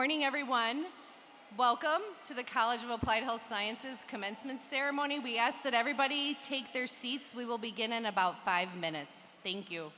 morning, everyone. Welcome to the College of Applied Health Sciences commencement ceremony. We ask that everybody take their seats. We will begin in about 5 minutes. Thank you.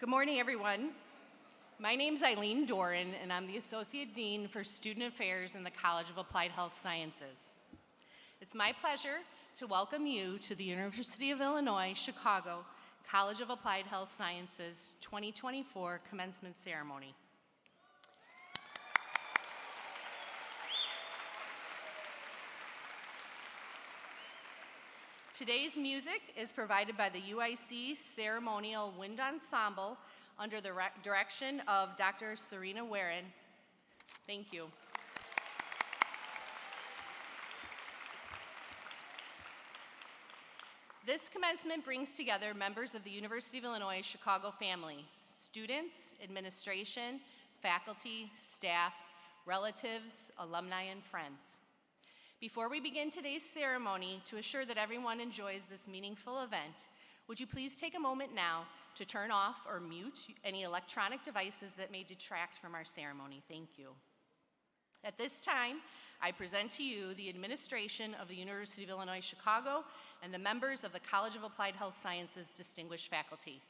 Good morning, everyone. My name's Eileen Doran, and I'm the Associate Dean for Student Affairs in the College of Applied Health Sciences. It's my pleasure to welcome you to the University of Illinois, Chicago College of Applied Health Sciences 2024 Commencement Ceremony. Today's music is provided by the UIC Ceremonial Wind Ensemble under the direction of Dr. Serena Warren. Thank you. This commencement brings together members of the University of Illinois Chicago family, students, administration, faculty, staff, relatives, alumni, and friends. Before we begin today's ceremony, to assure that everyone enjoys this meaningful event, would you please take a moment now to turn off or mute any electronic devices that may detract from our ceremony? Thank you. At this time, I present to you the administration of the University of Illinois Chicago and the members of the College of Applied Health Sciences distinguished faculty.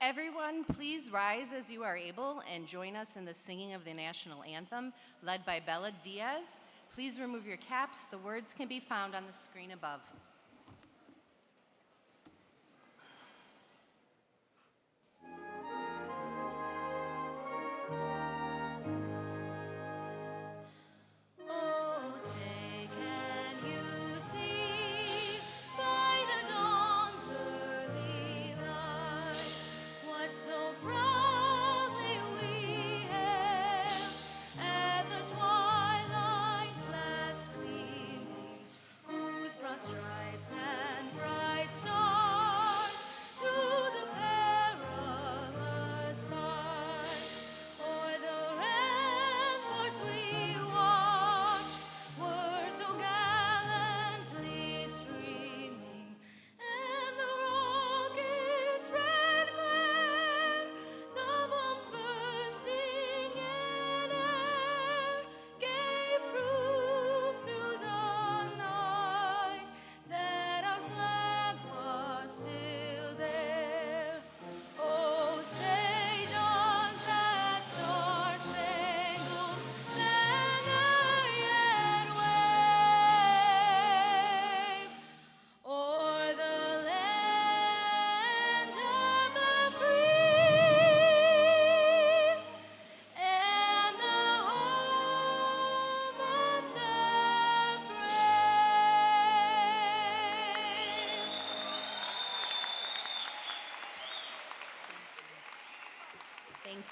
Everyone, please rise as you are able and join us in the singing of the national anthem, led by Bella Diaz. Please remove your caps. The words can be found on the screen above.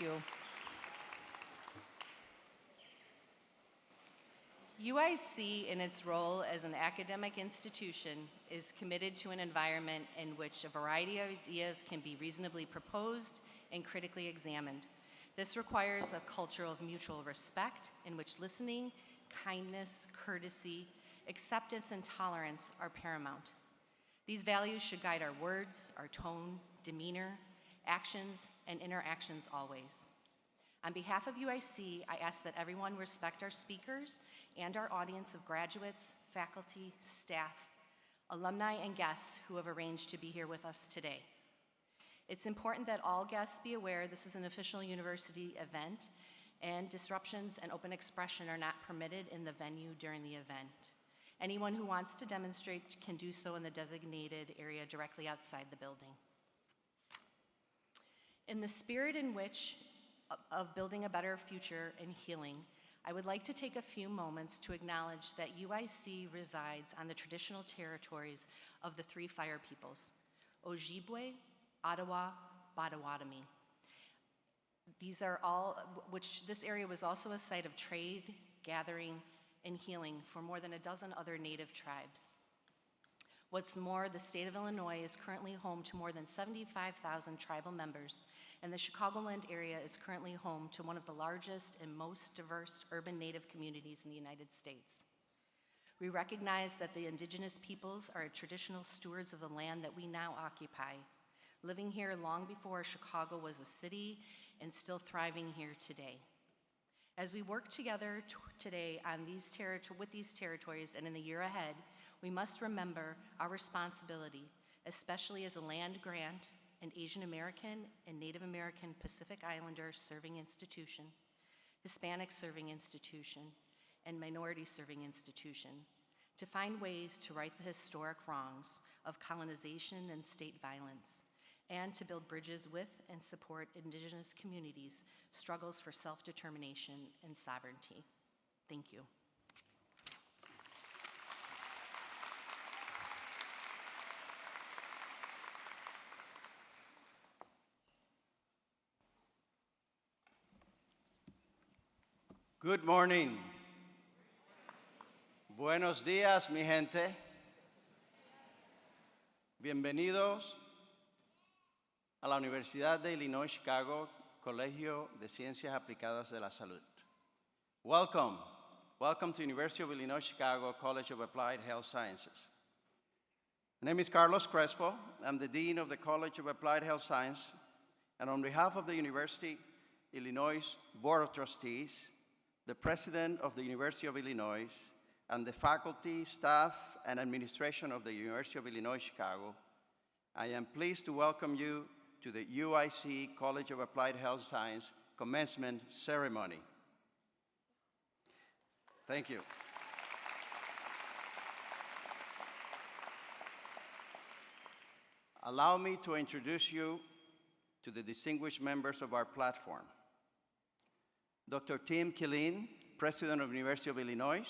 you. UIC, in its role as an academic institution, is committed to an environment in which a variety of ideas can be reasonably proposed and critically examined. This requires a culture of mutual respect in which listening, kindness, courtesy, acceptance, and tolerance are paramount. These values should guide our words, our tone, demeanor, actions, and interactions always. On behalf of UIC, I ask that everyone respect our speakers and our audience of graduates, faculty, staff, alumni, and guests who have arranged to be here with us today. It's important that all guests be aware this is an official university event, and disruptions and open expression are not permitted in the venue during the event. Anyone who wants to demonstrate can do so in the designated area directly outside the building. In the spirit of building a better future and healing, I would like to take a few moments to acknowledge that UIC resides on the traditional territories of the three fire peoples, Ojibwe, Ottawa, Potawatomi. This area was also a site of trade, gathering, and healing for more than a dozen other Native tribes. What's more, the state of Illinois is currently home to more than 75,000 tribal members, and the Chicagoland area is currently home to one of the largest and most diverse urban Native communities in the United States. We recognize that the indigenous peoples are traditional stewards of the land that we now occupy, living here long before Chicago was a city and still thriving here today. As we work together today on with these territories and in the year ahead, we must remember our responsibility, especially as a land-grant, an Asian American and Native American Pacific Islander serving institution, Hispanic serving institution, and minority serving institution, to find ways to right the historic wrongs of colonization and state violence, and to build bridges with and support indigenous communities' struggles for self-determination and sovereignty. Thank you. Good morning. Buenos días, mi gente. Bienvenidos a la Universidad de Illinois Chicago, Colegio de Ciencias Aplicadas de la Salud. Welcome. Welcome to University of Illinois Chicago, College of Applied Health Sciences. My name is Carlos Crespo. I'm the Dean of the College of Applied Health Science, and on behalf of the University Illinois Board of Trustees, the President of the University of Illinois, and the faculty, staff, and administration of the University of Illinois Chicago, I am pleased to welcome you to the UIC College of Applied Health Science Commencement Ceremony. Thank you. Allow me to introduce you to the distinguished members of our platform. Dr. Tim Killeen, President of the University of Illinois.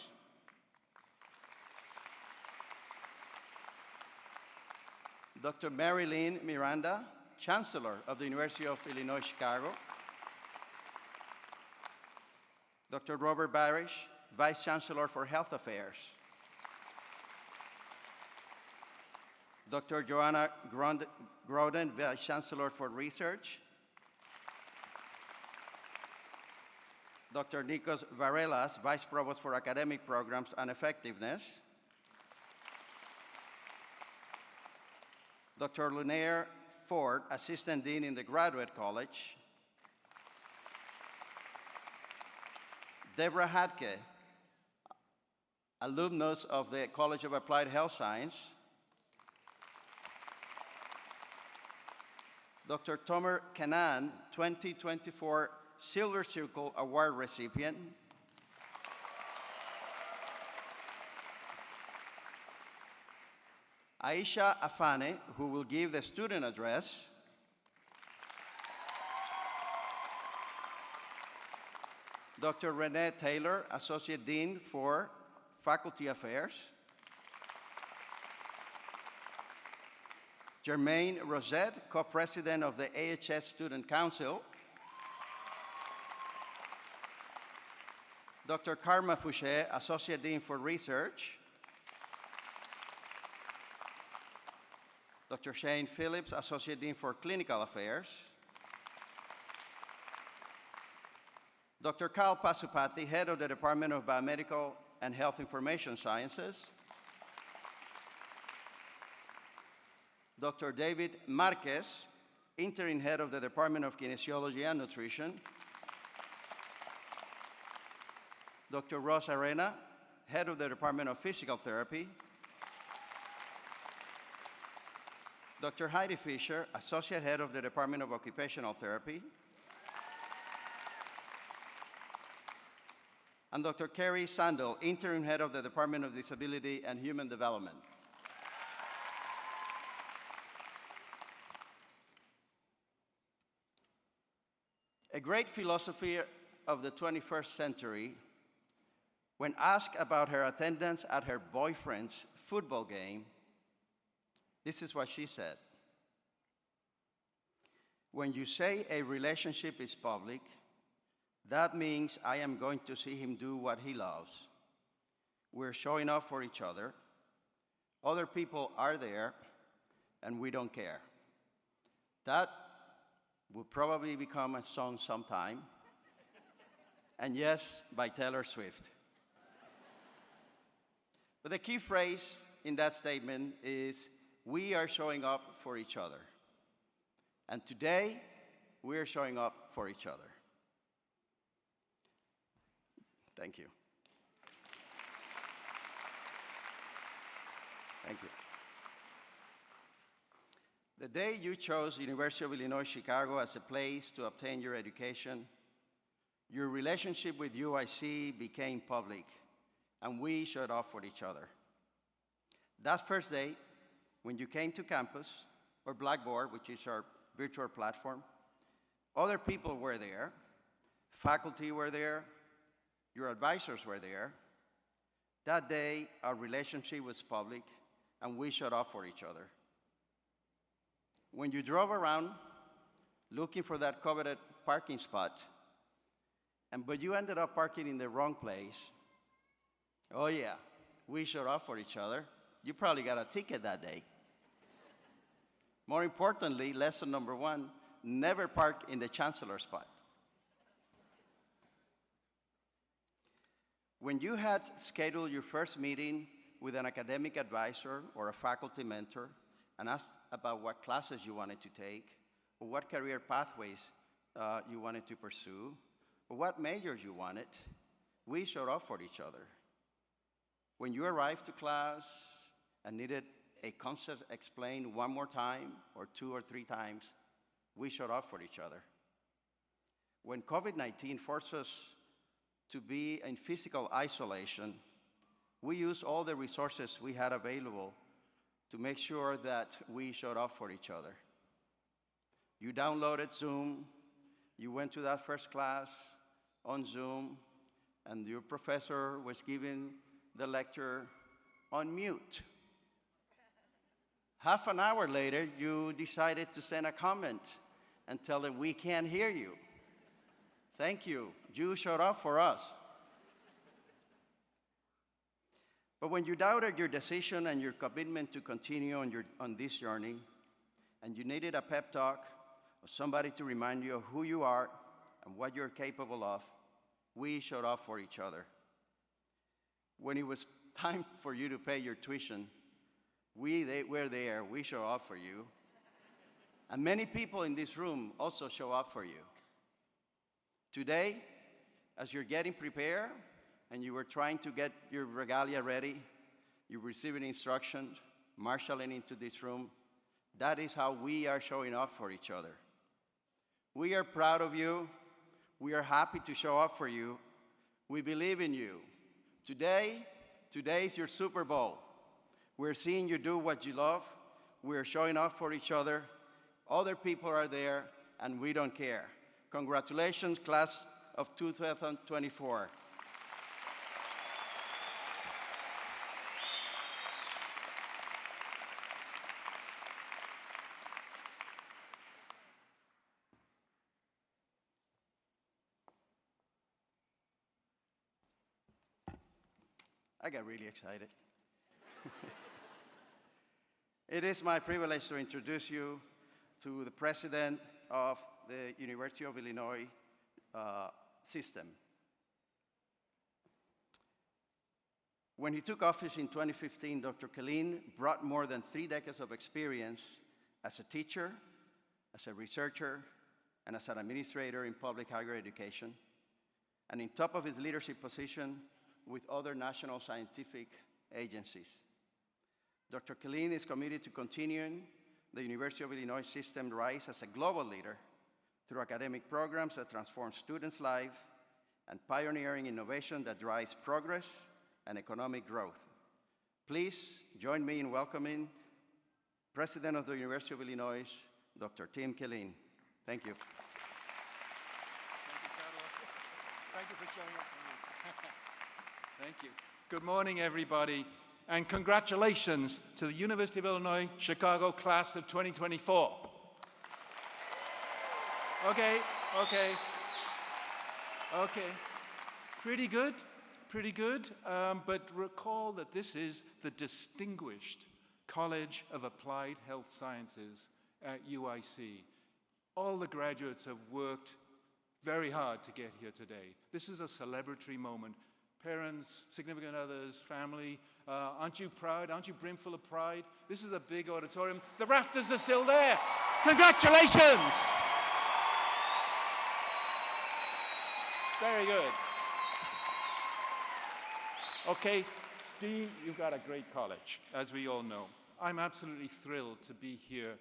Dr. Mary Lynn Miranda, Chancellor of the University of Illinois Chicago. Dr. Robert Barish, Vice Chancellor for Health Affairs. Dr. Joanna Groden, Vice Chancellor for Research. Dr. Nikos Varelas, Vice Provost for Academic Programs and Effectiveness. Dr. Lunaire Ford, Assistant Dean in the Graduate College. Deborah Hadke, alumnus of the College of Applied Health Science. Dr. Tomer Kanan, 2024 Silver Circle Award recipient. Aisha Afane, who will give the student address. Dr. Renee Taylor, Associate Dean for Faculty Affairs. Jermaine Rosette, Co-President of the AHS Student Council. Dr. Karma Fouché, Associate Dean for Research. Dr. Shane Phillips, Associate Dean for Clinical Affairs. Dr. Kyle Pasupati, Head of the Department of Biomedical and Health Information Sciences. Dr. David Marquez, Interim Head of the Department of Kinesiology and Nutrition. Dr. Ross Arena, Head of the Department of Physical Therapy. Dr. Heidi Fisher, Associate Head of the Department of Occupational Therapy. And Dr. Kerry Sandel, Interim Head of the Department of Disability and Human Development. A great philosopher of the 21st century, when asked about her attendance at her boyfriend's football game, this is what she said. When you say a relationship is public, that means I am going to see him do what he loves. We're showing up for each other. Other people are there, and we don't care. That will probably become a song sometime. And yes, by Taylor Swift. But the key phrase in that statement is, we are showing up for each other. And today, we are showing up for each other. Thank you. Thank you. The day you chose University of Illinois Chicago as a place to obtain your education, your relationship with UIC became public, and we showed up for each other. That first day, when you came to campus, or Blackboard, which is our virtual platform, other people were there, faculty were there, your advisors were there. That day, our relationship was public, and we showed up for each other. When you drove around looking for that coveted parking spot, but you ended up parking in the wrong place, oh yeah, we showed up for each other. You probably got a ticket that day. More importantly, lesson number one, never park in the Chancellor spot. When you had scheduled your first meeting with an academic advisor or a faculty mentor and asked about what classes you wanted to take, or what career pathways you wanted to pursue, or what majors you wanted, we showed up for each other. When you arrived to class and needed a concept explained one more time, or 2 or 3 times, we showed up for each other. When COVID-19 forced us to be in physical isolation, we used all the resources we had available to make sure that we showed up for each other. You downloaded Zoom, you went to that first class on Zoom, and your professor was giving the lecture on mute. Half an hour later, you decided to send a comment and tell them, we can't hear you. Thank you. You showed up for us. But when you doubted your decision and your commitment to continue on this journey, and you needed a pep talk or somebody to remind you of who you are and what you're capable of, we showed up for each other. When it was time for you to pay your tuition, we were there. We show up for you. And many people in this room also show up for you. Today, as you're getting prepared and you were trying to get your regalia ready, you're receiving instructions, marshaling into this room, that is how we are showing up for each other. We are proud of you. We are happy to show up for you. We believe in you. Today is your Super Bowl. We're seeing you do what you love. We're showing up for each other. Other people are there, and we don't care. Congratulations, class of 2024. I got really excited. It is my privilege to introduce you to the president of the University of Illinois system. When he took office in 2015, Dr. Killeen brought more than 3 decades of experience as a teacher, as a researcher, and as an administrator in public higher education, and in top of his leadership position with other national scientific agencies. Dr. Killeen is committed to continuing the University of Illinois system rise as a global leader through academic programs that transform students' lives and pioneering innovation that drives progress and economic growth. Please join me in welcoming President of the University of Illinois, Dr. Tim Killeen. Thank you. Thank you, Carlos. Thank you for showing up for me. Thank you. Good morning, everybody, and congratulations to the University of Illinois Chicago class of 2024. Okay. Pretty good, but recall that this is the Distinguished College of Applied Health Sciences at UIC. All the graduates have worked very hard to get here today. This is a celebratory moment. Parents, significant others, family, aren't you proud? Aren't you brimful of pride? This is a big auditorium. The rafters are still there. Congratulations! Very good. Okay, Dean, you've got a great college, as we all know. I'm absolutely thrilled to be here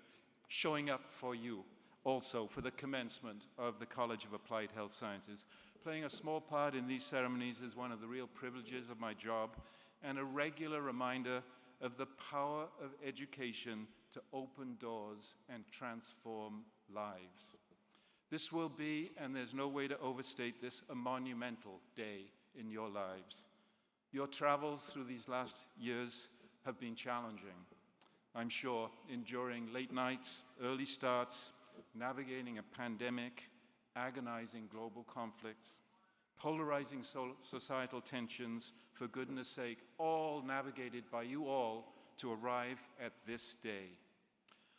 showing up for you also for the commencement of the College of Applied Health Sciences. Playing a small part in these ceremonies is one of the real privileges of my job and a regular reminder of the power of education to open doors and transform lives. This will be, and there's no way to overstate this, a monumental day in your lives. Your travels through these last years have been challenging, I'm sure, enduring late nights, early starts, navigating a pandemic, agonizing global conflicts, polarizing societal tensions, for goodness sake, all navigated by you all to arrive at this day.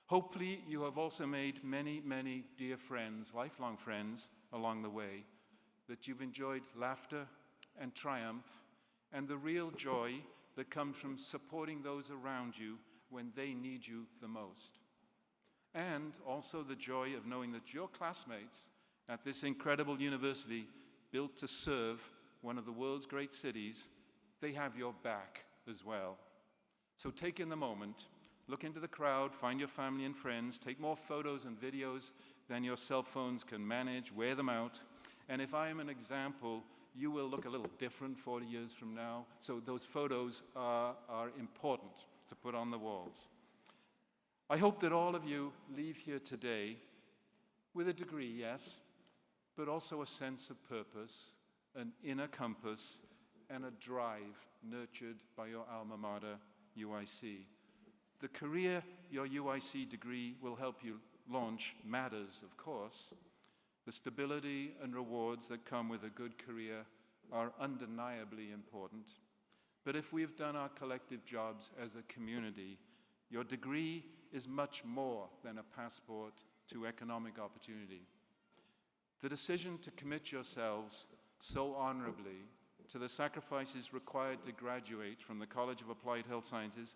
Hopefully, you have also made many, many dear friends, lifelong friends, along the way, that you've enjoyed laughter and triumph and the real joy that comes from supporting those around you when they need you the most. And also the joy of knowing that your classmates at this incredible university, built to serve one of the world's great cities, they have your back as well. So take in the moment, look into the crowd, find your family and friends, take more photos and videos than your cell phones can manage, wear them out. And if I am an example, you will look a little different 40 years from now. So those photos are important to put on the walls. I hope that all of you leave here today with a degree, yes, but also a sense of purpose, an inner compass, and a drive nurtured by your alma mater, UIC. The career your UIC degree will help you launch matters, of course. The stability and rewards that come with a good career are undeniably important. But if we've done our collective jobs as a community, your degree is much more than a passport to economic opportunity. The decision to commit yourselves so honorably to the sacrifices required to graduate from the College of Applied Health Sciences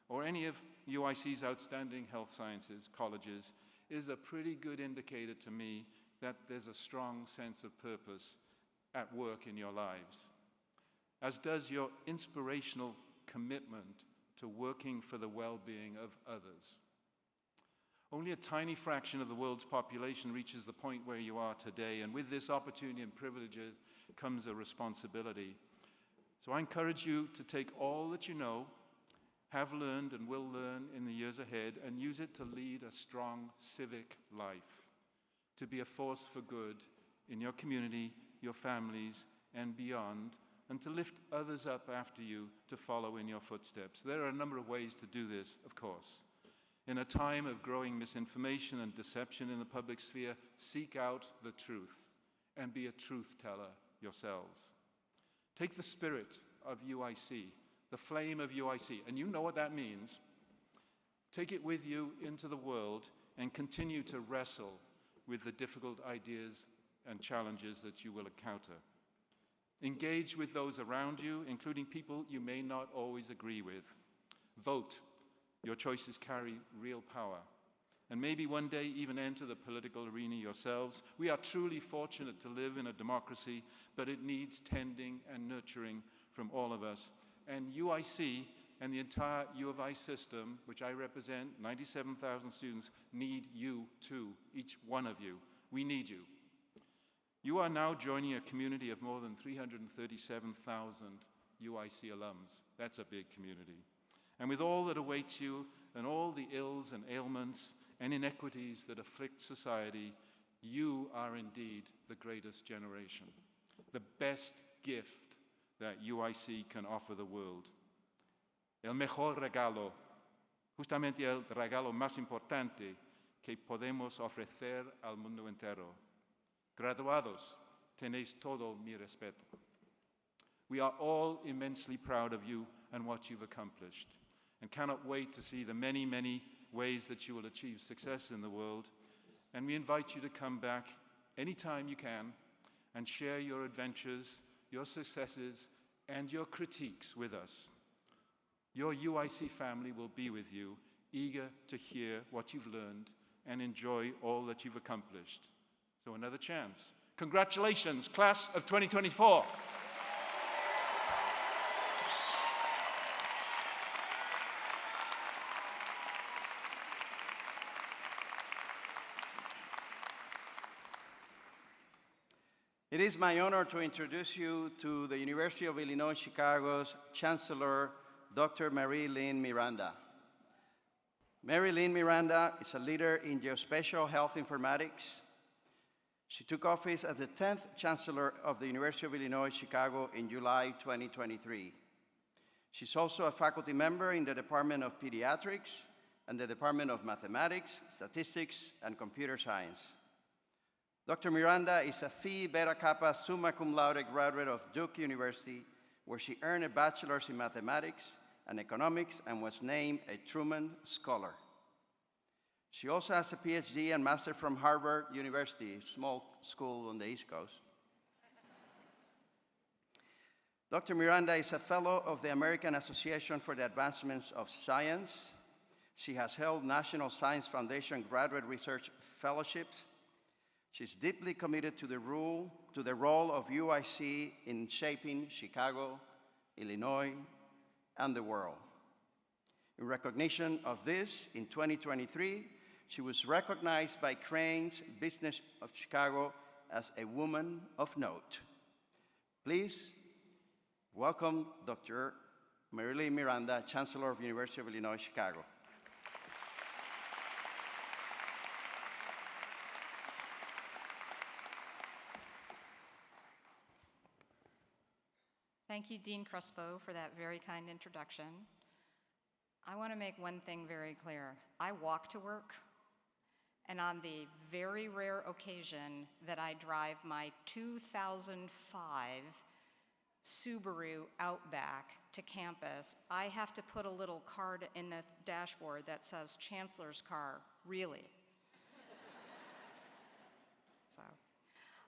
or any of UIC's outstanding health sciences colleges is a pretty good indicator to me that there's a strong sense of purpose at work in your lives, as does your inspirational commitment to working for the well-being of others. Only a tiny fraction of the world's population reaches the point where you are today, and with this opportunity and privileges comes a responsibility. So I encourage you to take all that you know, have learned and will learn in the years ahead, and use it to lead a strong civic life, to be a force for good in your community, your families, and beyond, and to lift others up after you to follow in your footsteps. There are a number of ways to do this, of course. In a time of growing misinformation and deception in the public sphere, seek out the truth and be a truth teller yourselves. Take the spirit of UIC, the flame of UIC, and you know what that means. Take it with you into the world and continue to wrestle with the difficult ideas and challenges that you will encounter. Engage with those around you, including people you may not always agree with. Vote. Your choices carry real power. And maybe one day even enter the political arena yourselves. We are truly fortunate to live in a democracy, but it needs tending and nurturing from all of us. And UIC and the entire U of I system, which I represent, 97,000 students, need you too, each one of you. We need you. You are now joining a community of more than 337,000 UIC alums. That's a big community. And with all that awaits you and all the ills and ailments and inequities that afflict society, you are indeed the greatest generation, the best gift that UIC can offer the world. El mejor regalo, justamente el regalo más importante que podemos ofrecer al mundo entero. Graduados, tenéis todo mi respeto. We are all immensely proud of you and what you've accomplished, and cannot wait to see the many, many ways that you will achieve success in the world. And we invite you to come back anytime you can and share your adventures, your successes, and your critiques with us. Your UIC family will be with you, eager to hear what you've learned and enjoy all that you've accomplished. So another chance. Congratulations, class of 2024. It is my honor to introduce you to the University of Illinois Chicago's Chancellor, Dr. Mary Lynn Miranda. Mary Lynn Miranda is a leader in geospatial health informatics. She took office as the 10th Chancellor of the University of Illinois Chicago in July 2023. She's also a faculty member in the Department of Pediatrics and the Department of Mathematics, Statistics, and Computer Science. Dr. Miranda is a Phi Beta Kappa summa cum laude graduate of Duke University, where she earned a bachelor's in mathematics and economics and was named a Truman Scholar. She also has a PhD and master from Harvard University, a small school on the East Coast. Dr. Miranda is a fellow of the American Association for the Advancement of Science. She has held National Science Foundation graduate research fellowships. She's deeply committed to the role of UIC in shaping Chicago, Illinois, and the world. In recognition of this, in 2023, she was recognized by Crain's Business of Chicago as a woman of note. Please welcome Dr. Mary Lynn Miranda, Chancellor of the University of Illinois Chicago. Thank you, Dean Crespo, for that very kind introduction. I want to make one thing very clear. I walk to work, and on the very rare occasion that I drive my 2005 Subaru Outback to campus, I have to put a little card in the dashboard that says Chancellor's car, really. So,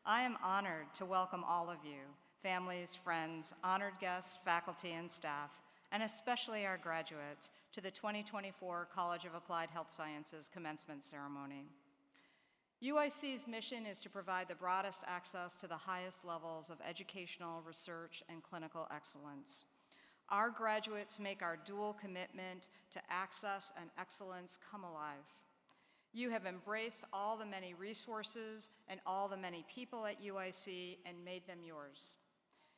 I am honored to welcome all of you, families, friends, honored guests, faculty, and staff, and especially our graduates, to the 2024 College of Applied Health Sciences Commencement Ceremony. UIC's mission is to provide the broadest access to the highest levels of educational, research, and clinical excellence. Our graduates make our dual commitment to access and excellence come alive. You have embraced all the many resources and all the many people at UIC and made them yours.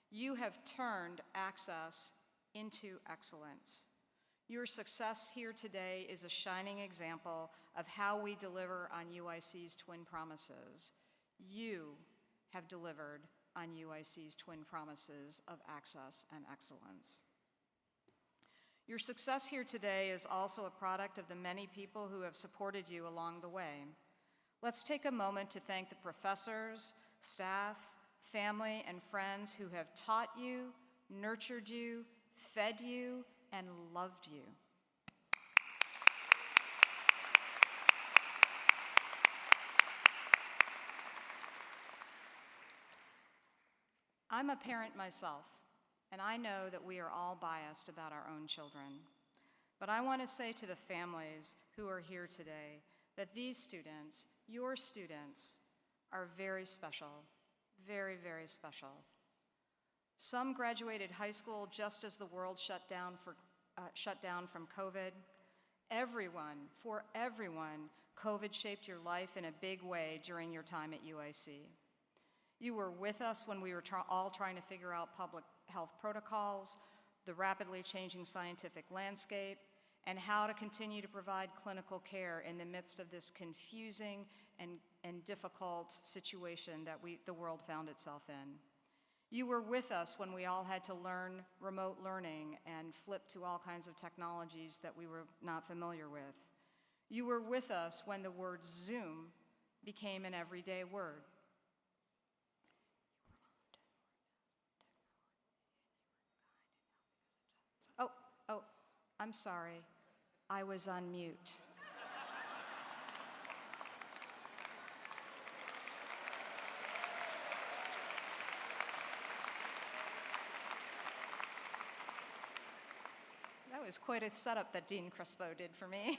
You have turned access into excellence. Your success here today is a shining example of how we deliver on UIC's twin promises. You have delivered on UIC's twin promises of access and excellence. Your success here today is also a product of the many people who have supported you along the way. Let's take a moment to thank the professors, staff, family, and friends who have taught you, nurtured you, fed you, and loved you. I'm a parent myself, and I know that we are all biased about our own children. But I want to say to the families who are here today that these students, your students, are very special, very, very special. Some graduated high school just as the world shut down from COVID. For everyone, COVID shaped your life in a big way during your time at UIC. You were with us when we were all trying to figure out public health protocols, the rapidly changing scientific landscape, and how to continue to provide clinical care in the midst of this confusing and difficult situation that the world found itself in. You were with us when we all had to learn remote learning and flip to all kinds of technologies that we were not familiar with. You were with us when the word Zoom became an everyday word. Oh, I'm sorry. I was on mute. That was quite a setup that Dean Crespo did for me.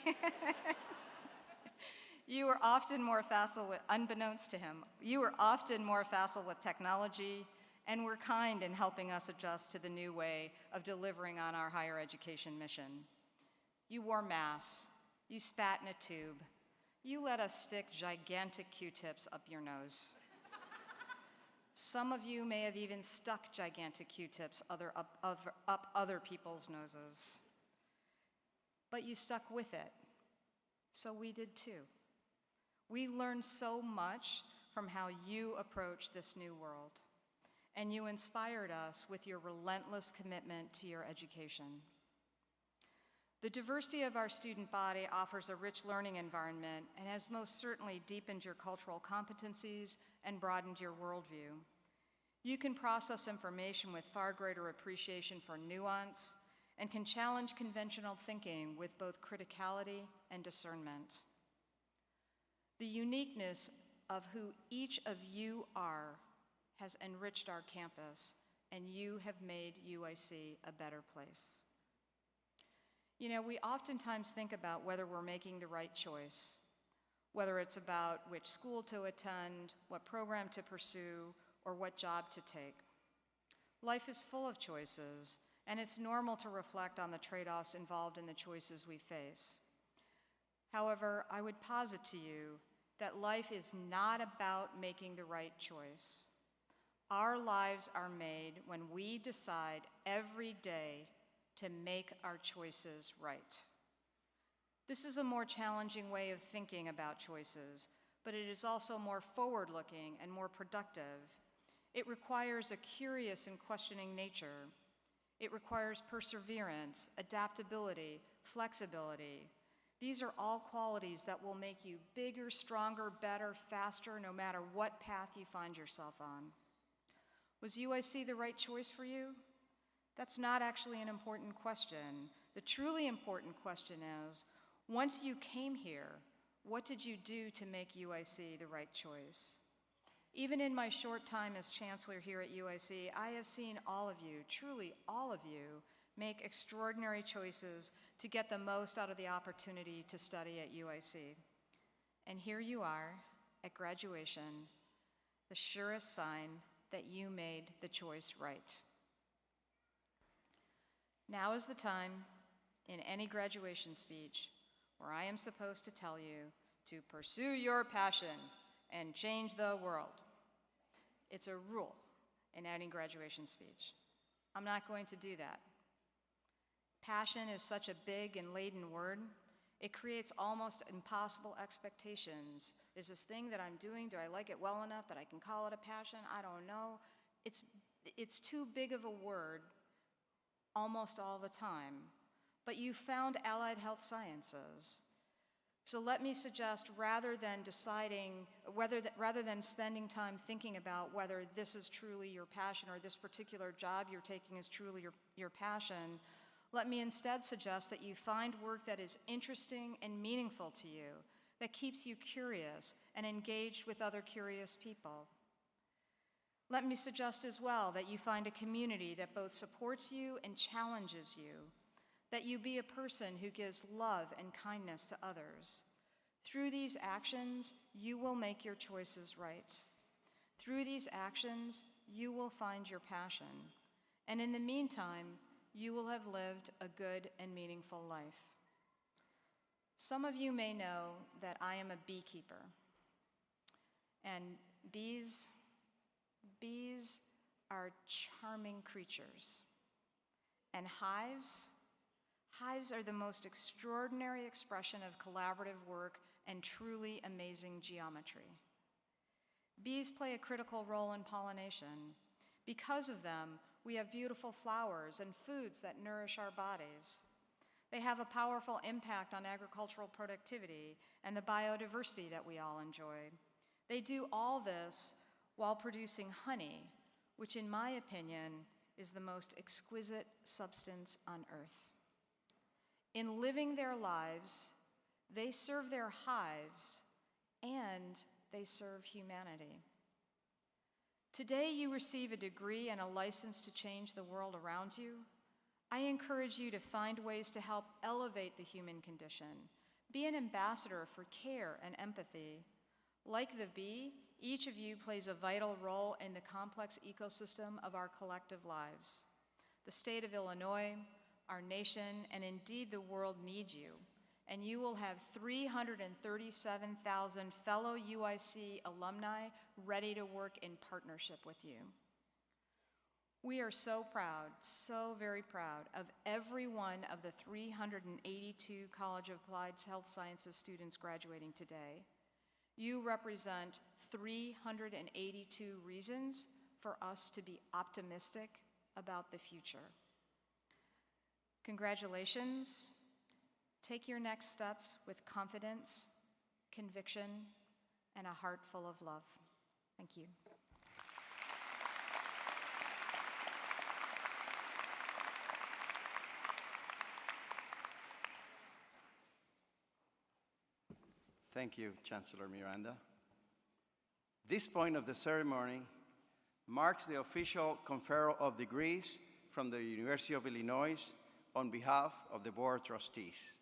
You were often more facile with, unbeknownst to him, you were often more facile with technology and were kind in helping us adjust to the new way of delivering on our higher education mission. You wore masks, you spat in a tube, you let us stick gigantic Q-tips up your nose. Some of you may have even stuck gigantic Q-tips up other people's noses. But you stuck with it, so we did too. We learned so much from how you approach this new world, and you inspired us with your relentless commitment to your education. The diversity of our student body offers a rich learning environment and has most certainly deepened your cultural competencies and broadened your worldview. You can process information with far greater appreciation for nuance and can challenge conventional thinking with both criticality and discernment. The uniqueness of who each of you are has enriched our campus, and you have made UIC a better place. You know, we oftentimes think about whether we're making the right choice, whether it's about which school to attend, what program to pursue, or what job to take. Life is full of choices, and it's normal to reflect on the trade-offs involved in the choices we face. However, I would posit to you that life is not about making the right choice. Our lives are made when we decide every day to make our choices right. This is a more challenging way of thinking about choices, but it is also more forward-looking and more productive. It requires a curious and questioning nature. It requires perseverance, adaptability, flexibility. These are all qualities that will make you bigger, stronger, better, faster, no matter what path you find yourself on. Was UIC the right choice for you? That's not actually an important question. The truly important question is, once you came here, what did you do to make UIC the right choice? Even in my short time as Chancellor here at UIC, I have seen all of you, truly all of you, make extraordinary choices to get the most out of the opportunity to study at UIC. And here you are at graduation, the surest sign that you made the choice right. Now is the time in any graduation speech where I am supposed to tell you to pursue your passion and change the world. It's a rule in any graduation speech. I'm not going to do that. Passion is such a big and laden word. It creates almost impossible expectations. Is this thing that I'm doing, do I like it well enough that I can call it a passion? I don't know. It's too big of a word almost all the time. But you found allied health sciences. So let me suggest, rather than spending time thinking about whether this is truly your passion or this particular job you're taking is truly your passion, let me instead suggest that you find work that is interesting and meaningful to you, that keeps you curious and engaged with other curious people. Let me suggest as well that you find a community that both supports you and challenges you, that you be a person who gives love and kindness to others. Through these actions, you will make your choices right. Through these actions, you will find your passion. And in the meantime, you will have lived a good and meaningful life. Some of you may know that I am a beekeeper. And bees are charming creatures. And hives are the most extraordinary expression of collaborative work and truly amazing geometry. Bees play a critical role in pollination. Because of them, we have beautiful flowers and foods that nourish our bodies. They have a powerful impact on agricultural productivity and the biodiversity that we all enjoy. They do all this while producing honey, which in my opinion is the most exquisite substance on earth. In living their lives, they serve their hives and they serve humanity. Today you receive a degree and a license to change the world around you. I encourage you to find ways to help elevate the human condition. Be an ambassador for care and empathy. Like the bee, each of you plays a vital role in the complex ecosystem of our collective lives. The state of Illinois, our nation, and indeed the world need you, and you will have 337,000 fellow UIC alumni ready to work in partnership with you. We are so proud, so very proud of every one of the 382 College of Applied Health Sciences students graduating today. You represent 382 reasons for us to be optimistic about the future. Congratulations. Take your next steps with confidence, conviction, and a heart full of love. Thank you. Thank you, Chancellor Miranda. This point of the ceremony marks the official conferral of degrees from the University of Illinois on behalf of the Board of Trustees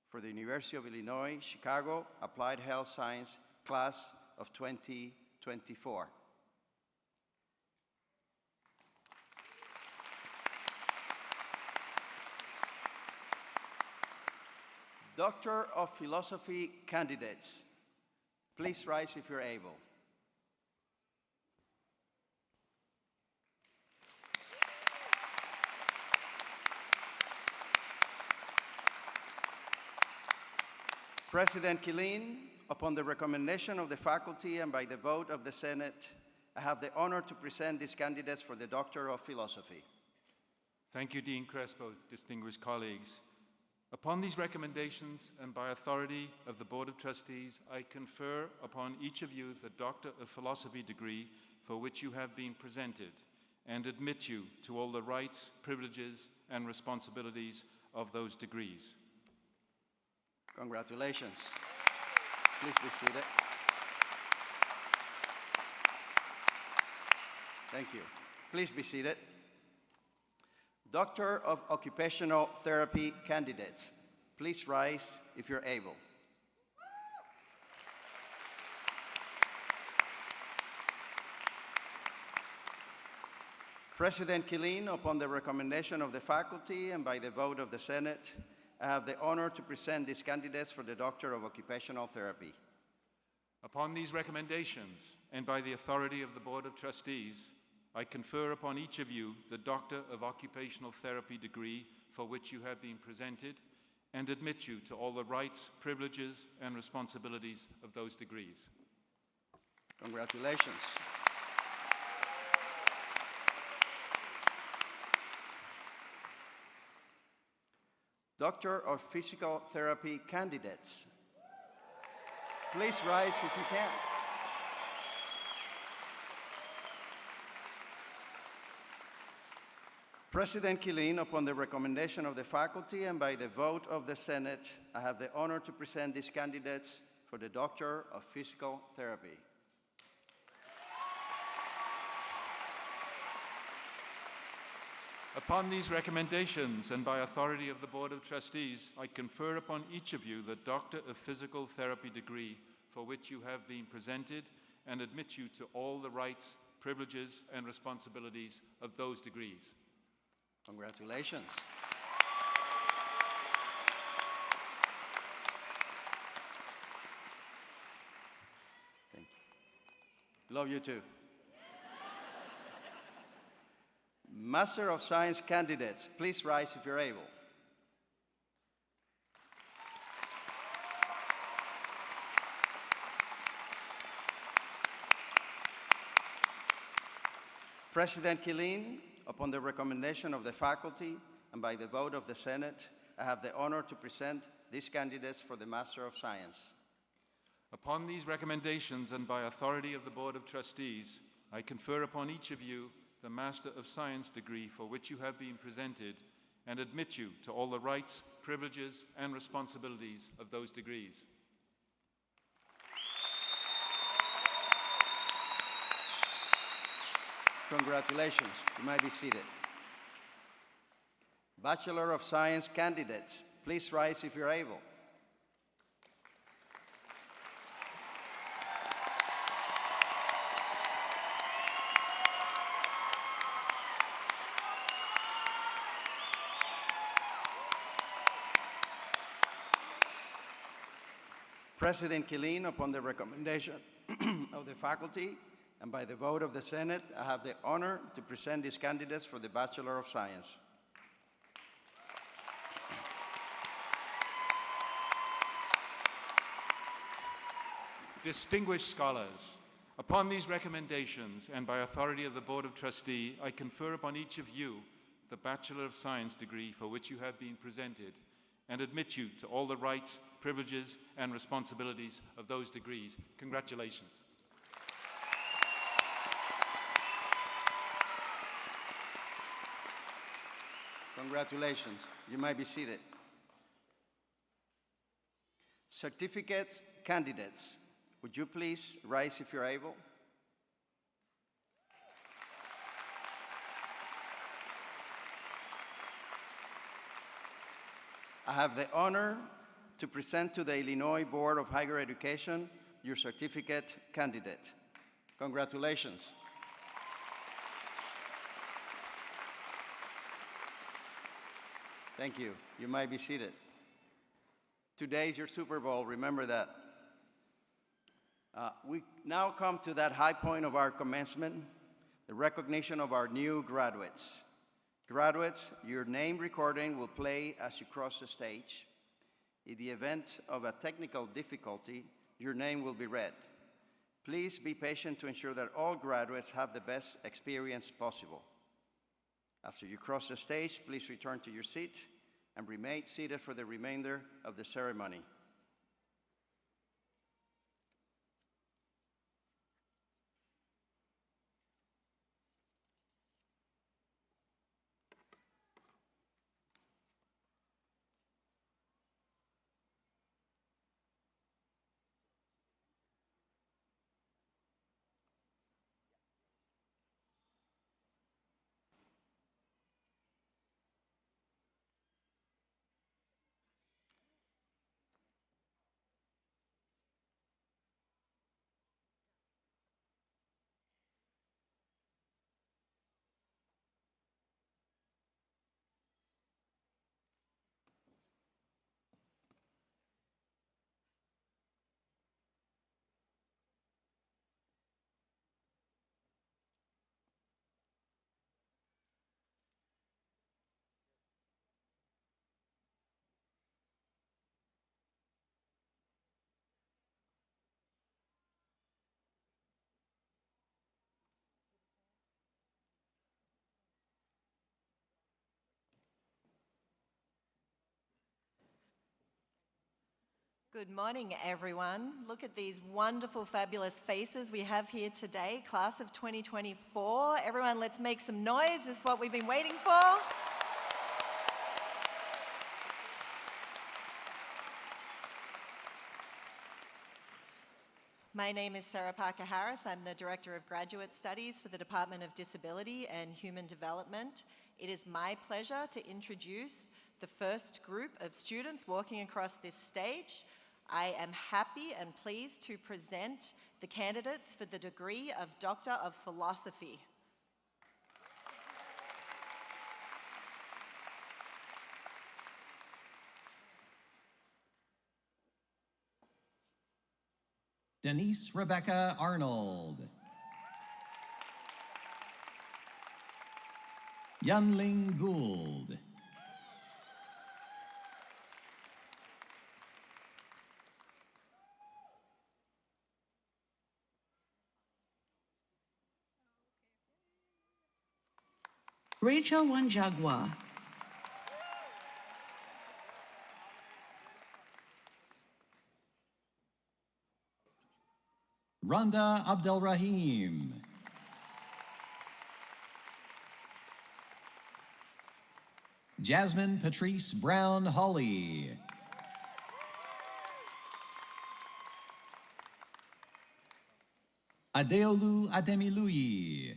for the University of Illinois, Chicago Applied Health Science Class of 2024. Doctor of Philosophy candidates, please rise if you're able. President Killeen, upon the recommendation of the faculty and by the vote of the Senate, I have the honor to present these candidates for the Doctor of Philosophy. Thank you, Dean Crespo, distinguished colleagues. Upon these recommendations and by authority of the Board of Trustees, I confer upon each of you the Doctor of Philosophy degree for which you have been presented and admit you to all the rights, privileges, and responsibilities of those degrees. Congratulations. Please be seated. Thank you. Please be seated. Doctor of Occupational Therapy candidates, please rise if you're able. President Killeen, upon the recommendation of the faculty and by the vote of the Senate, I have the honor to present these candidates for the Doctor of Occupational Therapy. Upon these recommendations and by the authority of the Board of Trustees, I confer upon each of you the Doctor of Occupational Therapy degree for which you have been presented and admit you to all the rights, privileges, and responsibilities of those degrees. Congratulations. Doctor of Physical Therapy candidates, Please rise if you can. President Killeen, upon the recommendation of the faculty and by the vote of the Senate, I have the honor to present these candidates for the Doctor of Physical Therapy. Upon these recommendations and by authority of the Board of Trustees, I confer upon each of you the Doctor of Physical Therapy degree for which you have been presented and admit you to all the rights, privileges, and responsibilities of those degrees. Congratulations. Thank you. Love you too. Master of Science candidates, please rise if you're able. President Killeen, upon the recommendation of the faculty and by the vote of the Senate, I have the honor to present these candidates for the Master of Science. Upon these recommendations and by authority of the Board of Trustees, I confer upon each of you the Master of Science degree for which you have been presented and admit you to all the rights, privileges, and responsibilities of those degrees. Congratulations. You might be seated. Bachelor of Science candidates, please rise if you're able. President Killeen, upon the recommendation of the faculty and by the vote of the Senate, I have the honor to present these candidates for the Bachelor of Science. Distinguished scholars, upon these recommendations and by authority of the Board of Trustees, I confer upon each of you the Bachelor of Science degree for which you have been presented and admit you to all the rights, privileges, and responsibilities of those degrees. Congratulations. Congratulations. You might be seated. Certificates candidates, would you please rise if you're able? I have the honor to present to the Illinois Board of Higher Education your certificate candidate. Congratulations. Thank you. You might be seated. Today is your Super Bowl, remember that. We now come to that high point of our commencement, the recognition of our new graduates. Graduates, your name recording will play as you cross the stage. In the event of a technical difficulty, your name will be read. Please be patient to ensure that all graduates have the best experience possible. After you cross the stage, please return to your seat and remain seated for the remainder of the ceremony. Good morning, everyone. Look at these wonderful, fabulous faces we have here today, class of 2024. Everyone, let's make some noise. This is what we've been waiting for. My name is Sarah Parker Harris. I'm the Director of Graduate Studies for the Department of Disability and Human Development. It is my pleasure to introduce the first group of students walking across this stage. I am happy and pleased to present the candidates for the degree of Doctor of Philosophy. Denise Rebecca Arnold. Yunling Gould. Rachel Wanjagwa. Rhonda Abdelrahim. Jasmine Patrice Brown Hawley. Adeolu Ademiluyi.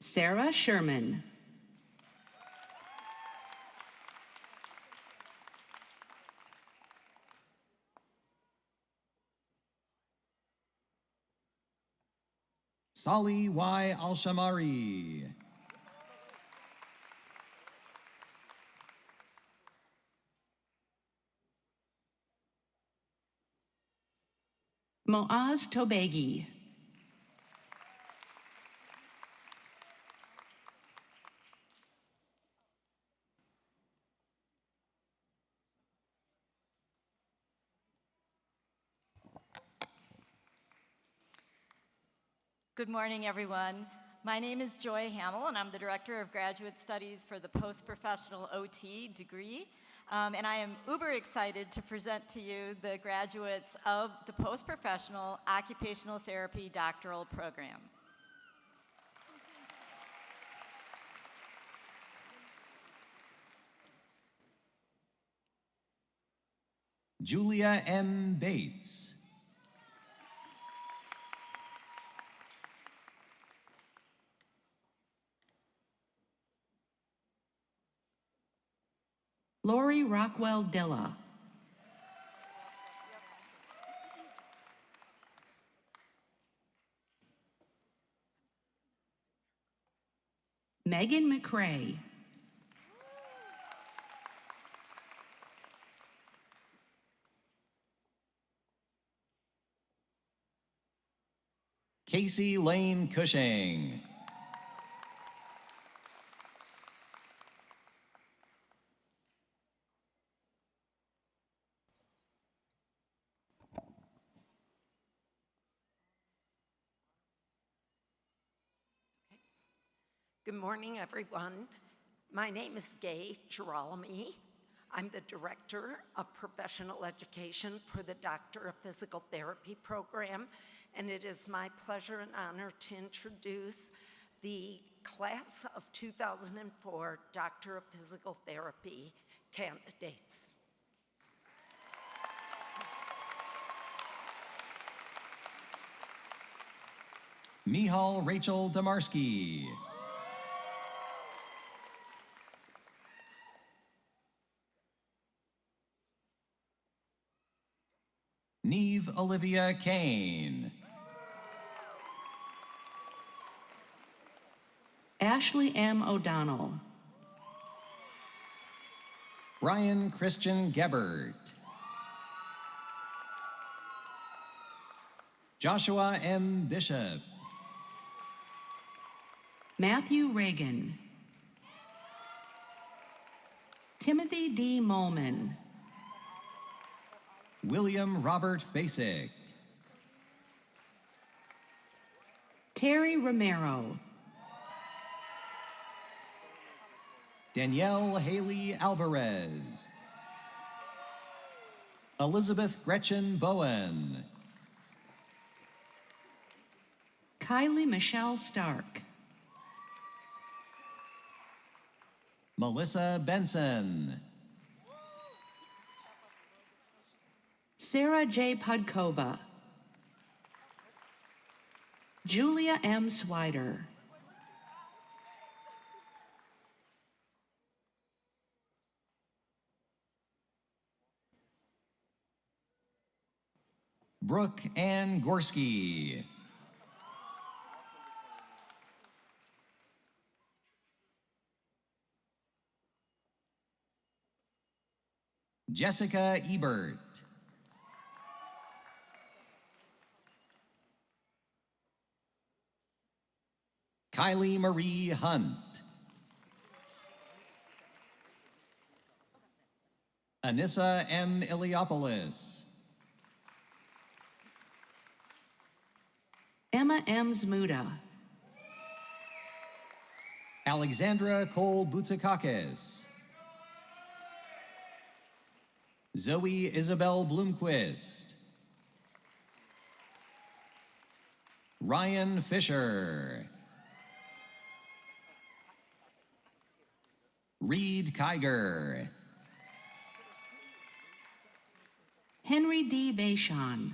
Sarah Sherman. Sali Y. Al-Shamari. Moaz Tobegi. Good morning, everyone. My name is Joy Hamill, and I'm the Director of Graduate Studies for the Post-Professional OT degree. And I am uber excited to present to you the graduates of the Post-Professional Occupational Therapy Doctoral Program. Julia M. Bates. Lori Rockwell Dilla. Megan McCrae. Casey Lane Cushing. Good morning, everyone. My name is Gay Girolami. I'm the Director of Professional Education for the Doctor of Physical Therapy program, and it is my pleasure and honor to introduce the class of 2004 Doctor of Physical Therapy candidates. Mihal Rachel Damarsky. Neve Olivia Kane. Ashley M. O'Donnell. Brian Christian Gebert. Joshua M. Bishop. Matthew Reagan. Timothy D. Molman. William Robert Basic. Terry Romero. Danielle Haley Alvarez. Elizabeth Gretchen Bowen. Kylie Michelle Stark. Melissa Benson. Sarah J. Pudkova. Julia M. Swider. Brooke Ann Gorski. Jessica Ebert. Kylie Marie Hunt. Anissa M. Iliopoulos. Emma M. Zmuda. Alexandra Cole Boutsakakis. Zoe Isabel Bloomquist. Ryan Fisher. Reed Kiger. Henry D. Vachon.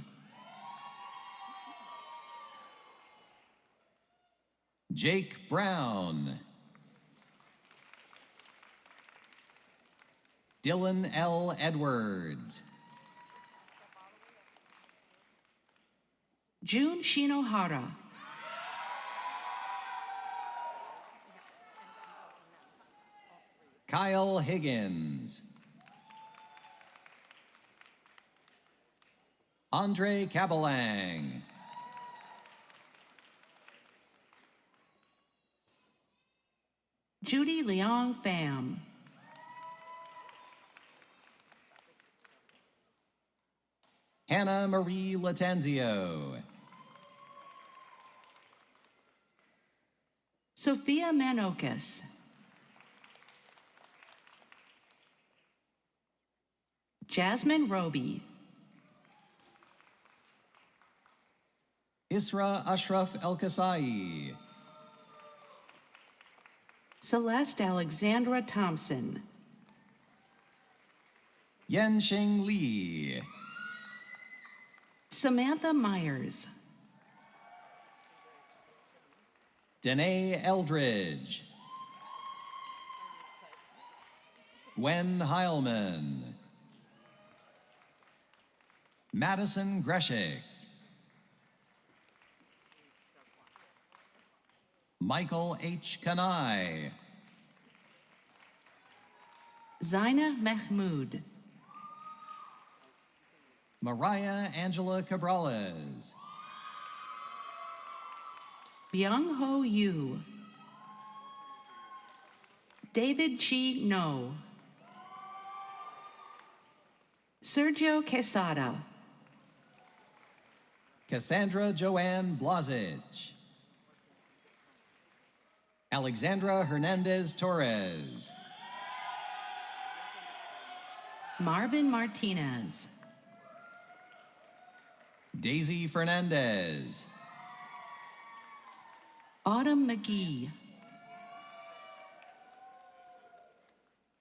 Jake Brown. Dylan L. Edwards. June Shinohara. Kyle Higgins. Andre Kabelang. Judy Leong Pham. Hannah Marie Latanzio. Sophia Manokis. Jasmine Roby. Isra Ashraf El Kasai. Celeste Alexandra Thompson. Yenxing Li. Samantha Myers. Danae Eldridge. Gwen Heilman. Madison Greshik. Michael H. Kanai. Zaina Mahmood. Mariah Angela Cabrales. Byung Ho Yu. David Chi No. Sergio Quesada. Cassandra Joanne Blazich. Alexandra Hernandez Torres. Marvin Martinez. Daisy Fernandez. Autumn McGee.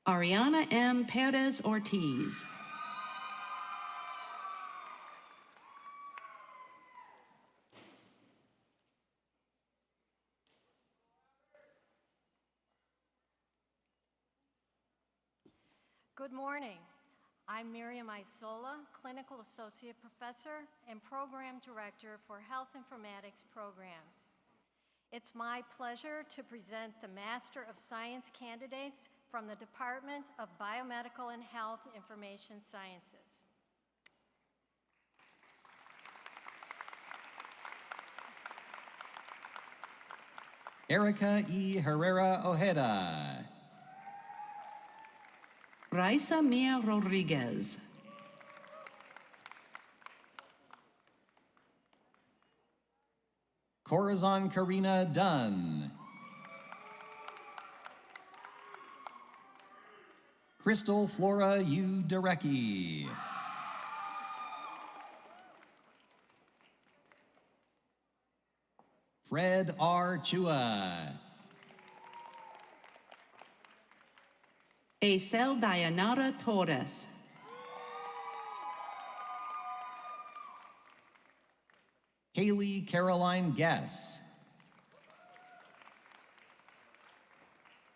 Ariana M. Perez Ortiz. Good morning. I'm Miriam Isola, Clinical Associate Professor and Program Director for Health Informatics Programs. It's my pleasure to present the Master of Science candidates from the Department of Biomedical and Health Information Sciences. Erica E. Herrera Ojeda. Raisa Mia Rodriguez. Corazon Karina Dunn. Crystal Flora U. Derecki. Fred R. Chua. Acel Dayanara Torres. Haley Caroline Guess.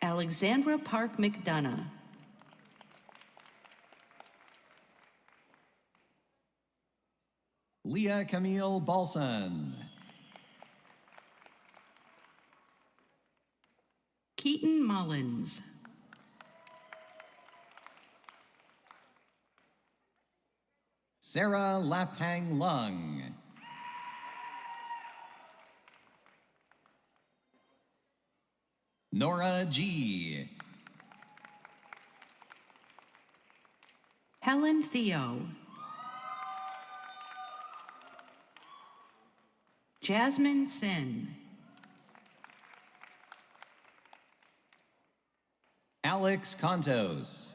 Alexandra Park McDonough. Leah Camille Balson. Keaton Mullins. Sarah Laphang Lung. Nora G. Helen Theo. Jasmine Sin. Alex Contos.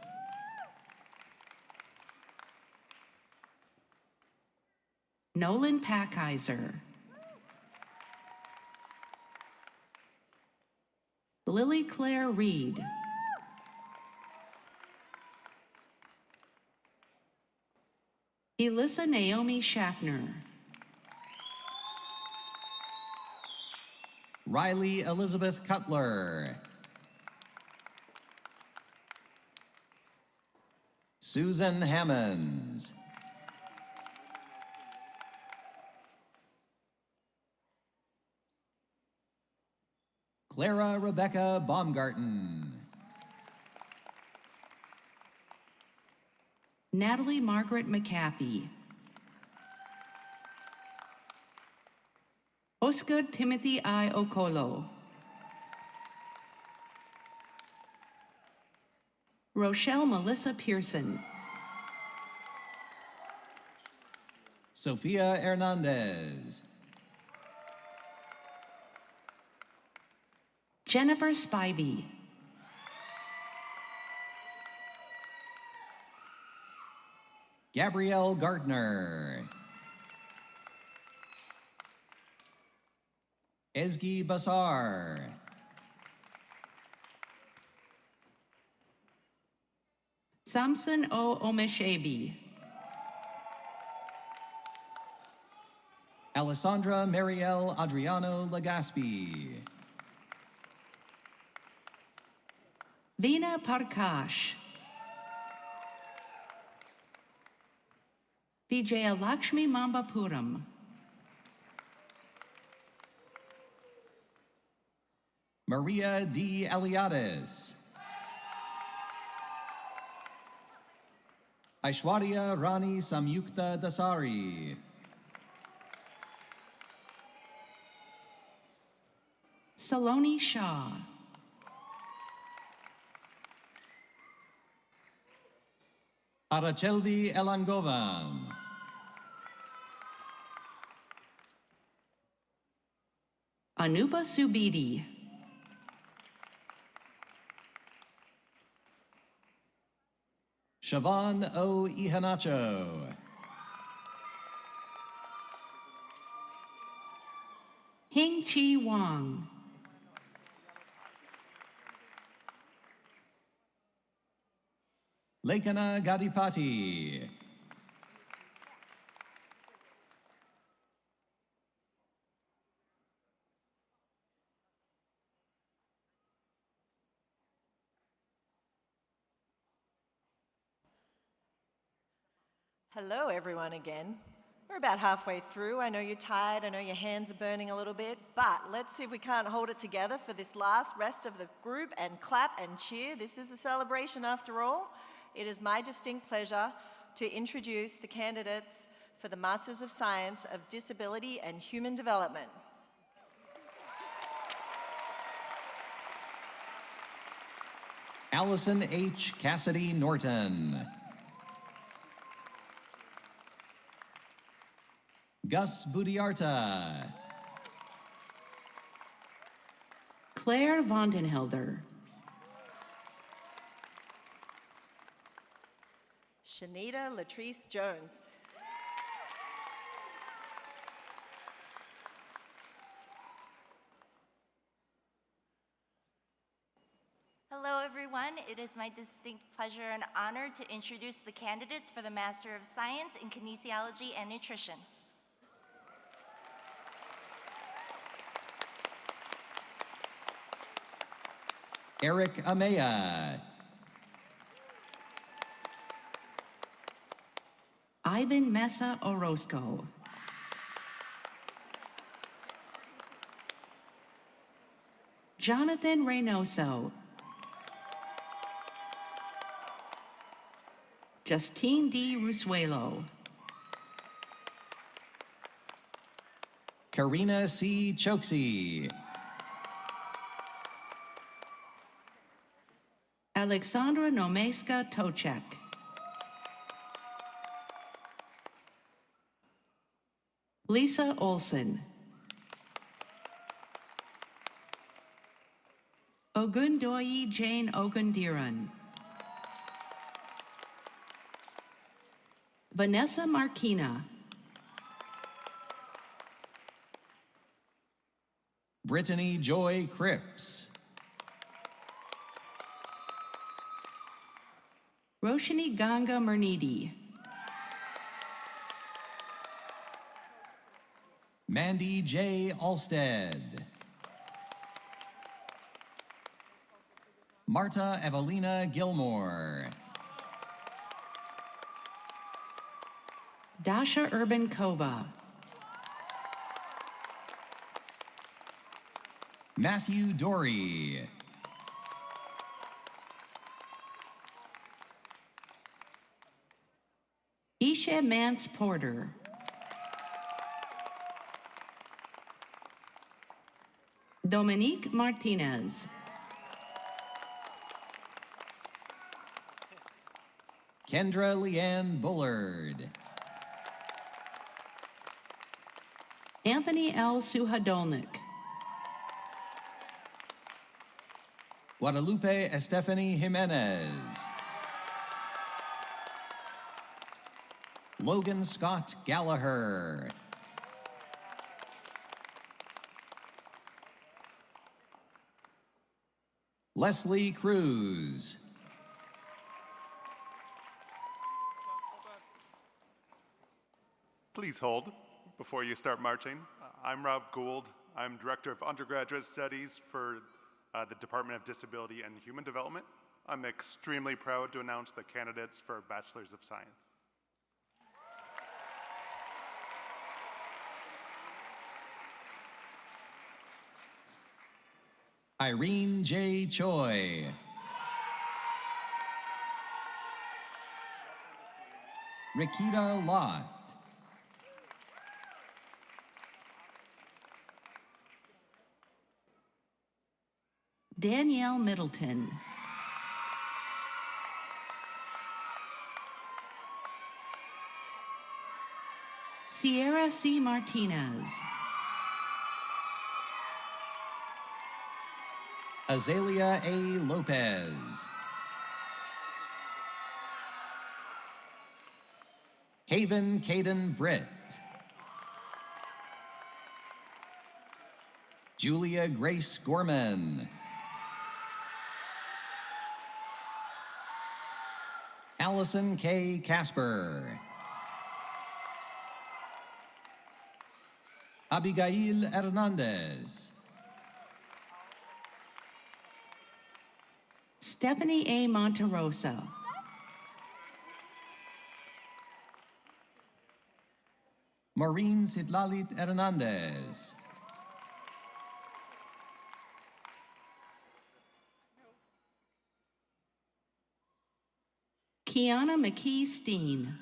Nolan Packizer. Lily Claire Reed. Elissa Naomi Schaffner. Riley Elizabeth Cutler. Susan Hammonds. Clara Rebecca Baumgarten. Natalie Margaret McAfee. Oscar Timothy I. Okolo. Rochelle Melissa Pearson. Sofia Hernandez. Jennifer Spivey. Gabrielle Gardner. Ezgi Basar. Samson O. Omeshebi. Alessandra Marielle Adriano Legaspi. Veena Parkash. Vijaya Lakshmi Mambapuram. Maria D. Eliades. Aishwarya Rani Samyukta Dasari. Saloni Shah. Arachelvi Elangovan. Anupa Subidi. Siobhan O. Ihanacho. Hing Chi Wang. Lekana Gadipati. Hello, everyone, again. We're about halfway through. I know you're tired. I know your hands are burning a little bit. But let's see if we can't hold it together for this last rest of the group and clap and cheer. This is a celebration after all. It is my distinct pleasure to introduce the candidates for the Masters of Science of Disability and Human Development. Allison H. Cassidy Norton. Gus Budiarta. Claire Vondenhelder. Shanita Latrice Jones. Hello, everyone. It is my distinct pleasure and honor to introduce the candidates for the Master of Science in Kinesiology and Nutrition. Eric Amaya. Ivan Mesa Orozco. Jonathan Reynoso. Justine D. Rusuelo. Karina C. Choksi. Alexandra Nomeska Tochek. Lisa Olson. Ogundoyi Jane Ogundiran. Vanessa Marquina. Brittany Joy Cripps. Roshini Ganga Mernidi. Mandy J. Alstead. Marta Evelina Gilmore. Dasha Urban Kova. Matthew Dory. Isha Mance Porter. Dominique Martinez. Kendra Leanne Bullard. Anthony L. Suhadolnik. Guadalupe Estefany Jimenez. Logan Scott Gallagher. Leslie Cruz. Please hold before you start marching. I'm Rob Gould. I'm Director of Undergraduate Studies for the Department of Disability and Human Development. I'm extremely proud to announce the candidates for Bachelors of Science. Irene J. Choi. Rikita Lott. Danielle Middleton. Sierra C. Martinez. Azalea A. Lopez. Haven Caden Britt. Julia Grace Gorman. Allison K. Casper. Abigail Hernandez. Stephanie A. Monterosa. Maureen Sidlalit Hernandez. Kiana McKee Steen.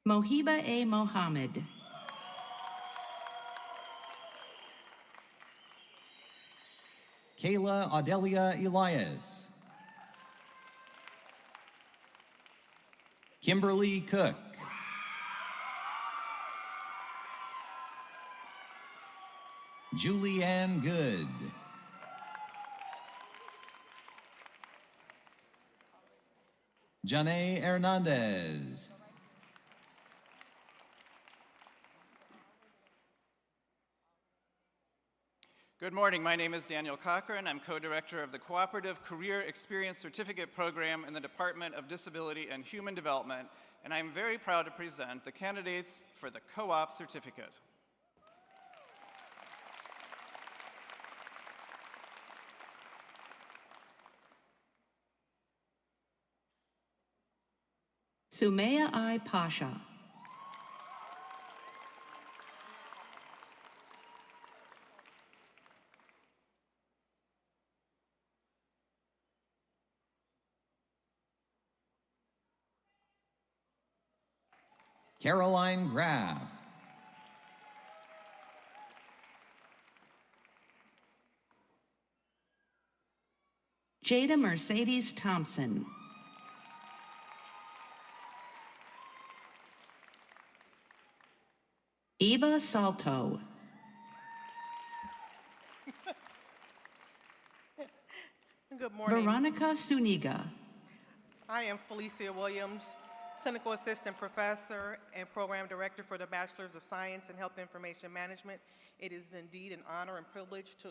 Mohiba A. Mohammed. Kayla Audelia Elias. Kimberly Cook. Julianne Good. Janae Hernandez. Good morning. My name is Daniel Cochran. I'm co-director of the Cooperative Career Experience Certificate Program in the Department of Disability and Human Development, and I'm very proud to present the candidates for the Co-op Certificate. Sumaya I. Pasha. Caroline Graff. Jada Mercedes Thompson. Eva Salto. Good morning. Veronica Suniga. I am Felicia Williams, Clinical Assistant Professor and Program Director for the Bachelor's of Science in Health Information Management. It is indeed an honor and privilege to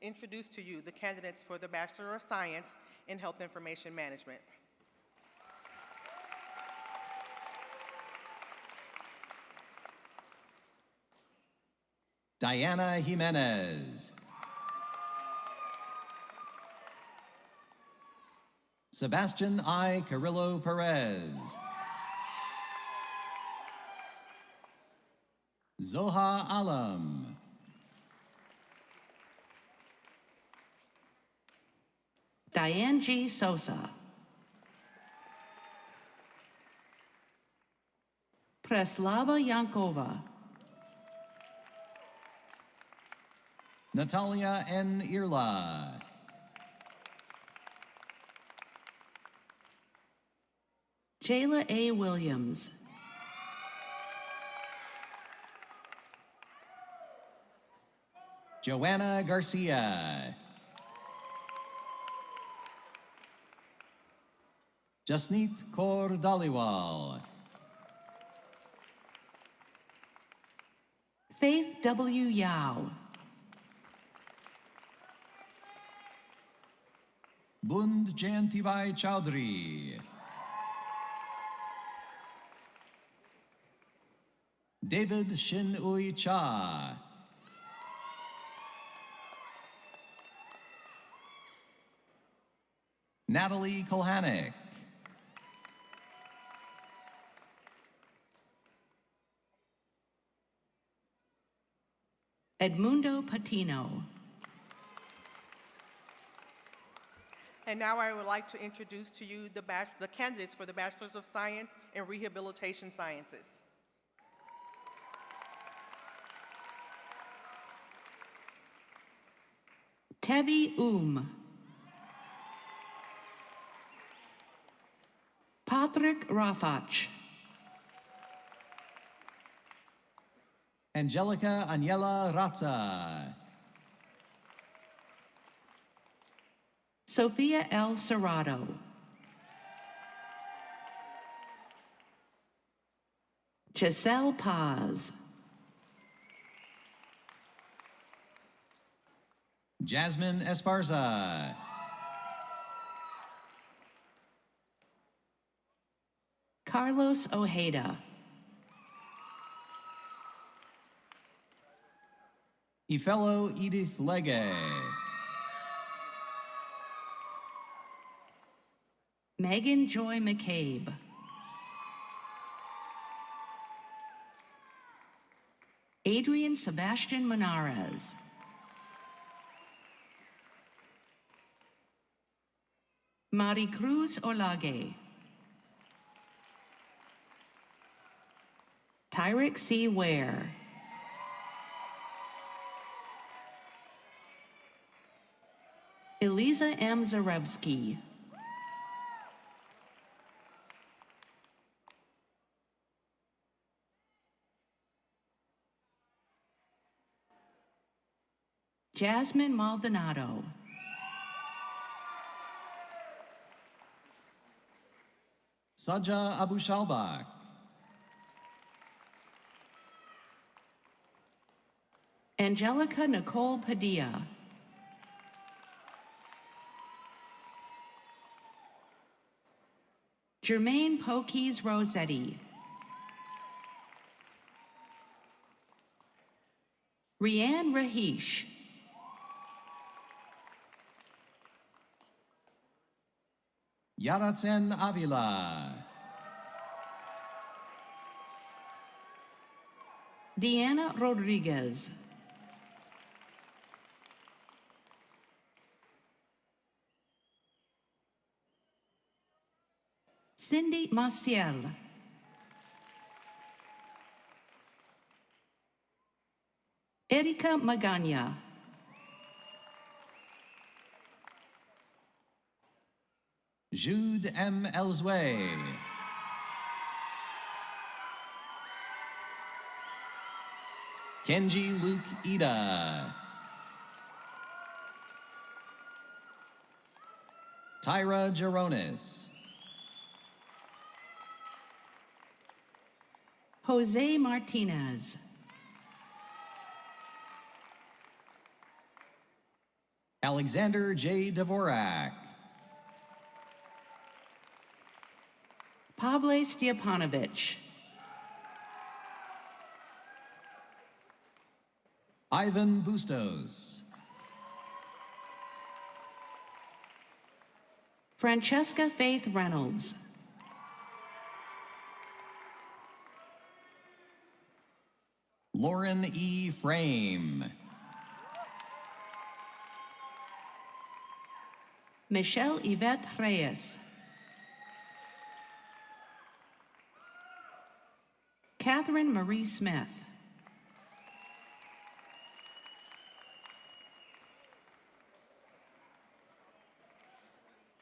introduce to you the candidates for the Bachelor of Science in Health Information Management. Diana Jimenez. Sebastian I. Carrillo Perez. Zoha Alam. Diane G. Sosa. Preslava Yankova. Natalia N. Irla. Jayla A. Williams. Joanna Garcia. Jasneet Kaur Dhaliwal. Faith W. Yao. Bund Jayantibai Chowdhury. David Shin Ui Cha. Natalie Kulhanek. Edmundo Patino. And now I would like to introduce to you the candidates for the Bachelor's of Science in Rehabilitation Sciences. Tevi Patrick Rafach. Angelica Aniela Raza. Sophia L. Serrato. Giselle Paz. Jasmine Esparza. Carlos Ojeda. Ifelo Edith Legge. Megan Joy McCabe. Adrian Sebastian Menares. Mari Cruz Olage. Tyrick C. Ware. Eliza M. Zarebski. Jasmine Maldonado. Saja Abushalbak. Angelica Nicole Padilla. Jermaine Pokes Rossetti. Rianne Rahish. Yaratzen Avila. Deanna Rodriguez. Cindy Maciel. Erika Magana. Jude M. Elsway. Kenji Luke Ida. Tyra Geronis. Jose Martinez. Alexander J. Dvorak. Pavle Stjepanovich. Ivan Bustos. Francesca Faith Reynolds. Lauren E. Frame. Michelle Yvette Reyes. Catherine Marie Smith.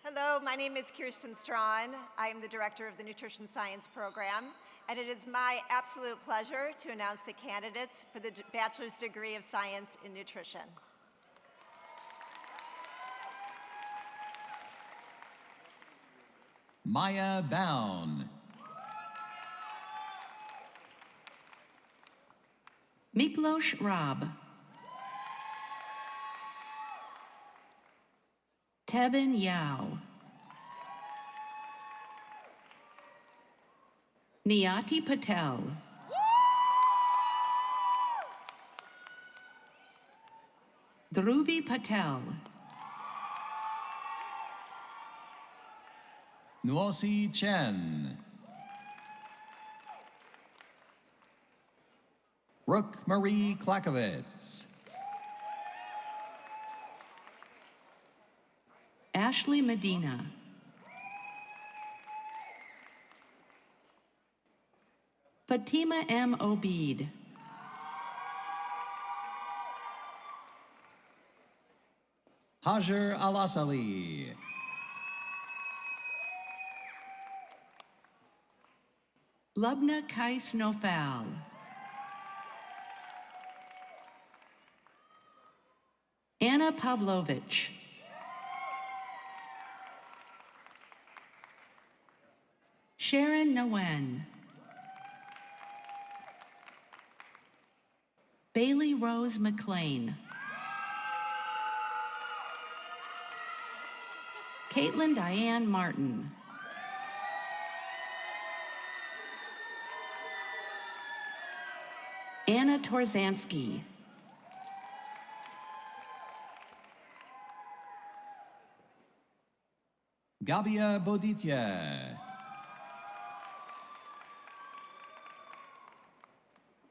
Hello, my name is Kirsten Strawn. I am the director of the Nutrition Science program, and it is my absolute pleasure to announce the candidates for the Bachelor's degree of Science in Nutrition. Maya Bown. Miklos Rob. Tevin Yao. Niyati Patel. Dhruvi Patel. Nuosi Chen. Brooke Marie Klakovitz. Ashley Medina. Fatima M. Obeid. Hajar Alasali. Lubna Kais Nofal. Anna Pavlovich. Sharon Nguyen. Bailey Rose McLean. Caitlin Diane Martin. Anna Torzansky. Gabia Boditya.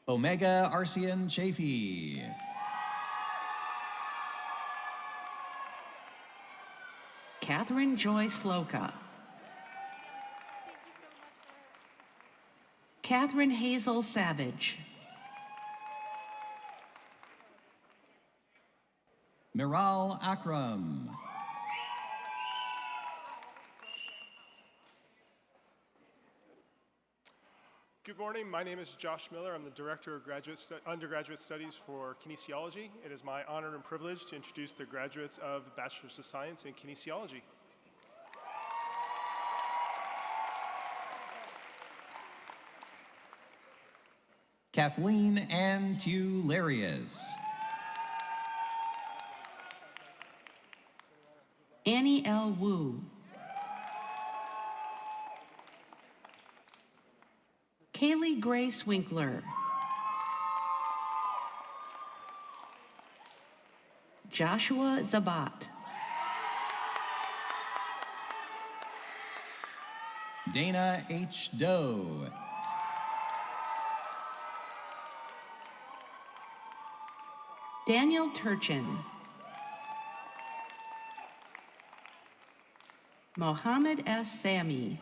Omega Arcian Chafee. Catherine Joy Sloka. Catherine Hazel Savage. Miral Akram. Good morning. My name is Josh Miller. I'm the Director of Undergraduate Studies for Kinesiology. It is my honor and privilege to introduce the graduates of the Bachelor's of Science in Kinesiology. Kathleen Ann Tularius. Annie L. Wu. Kaylee Grace Winkler. Joshua Zabat. Dana H. Doe. Daniel Turchin. Mohammed S. Sami.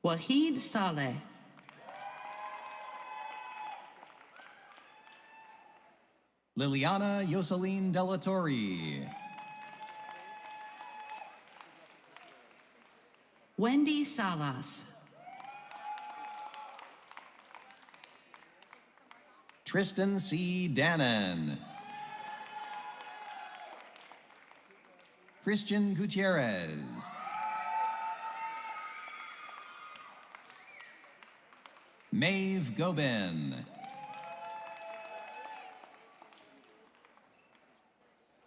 Wahid Saleh. Liliana Yoselin Delatorre. Wendy Salas. Tristan C. Dannon. Christian Gutierrez. Maeve Gobin.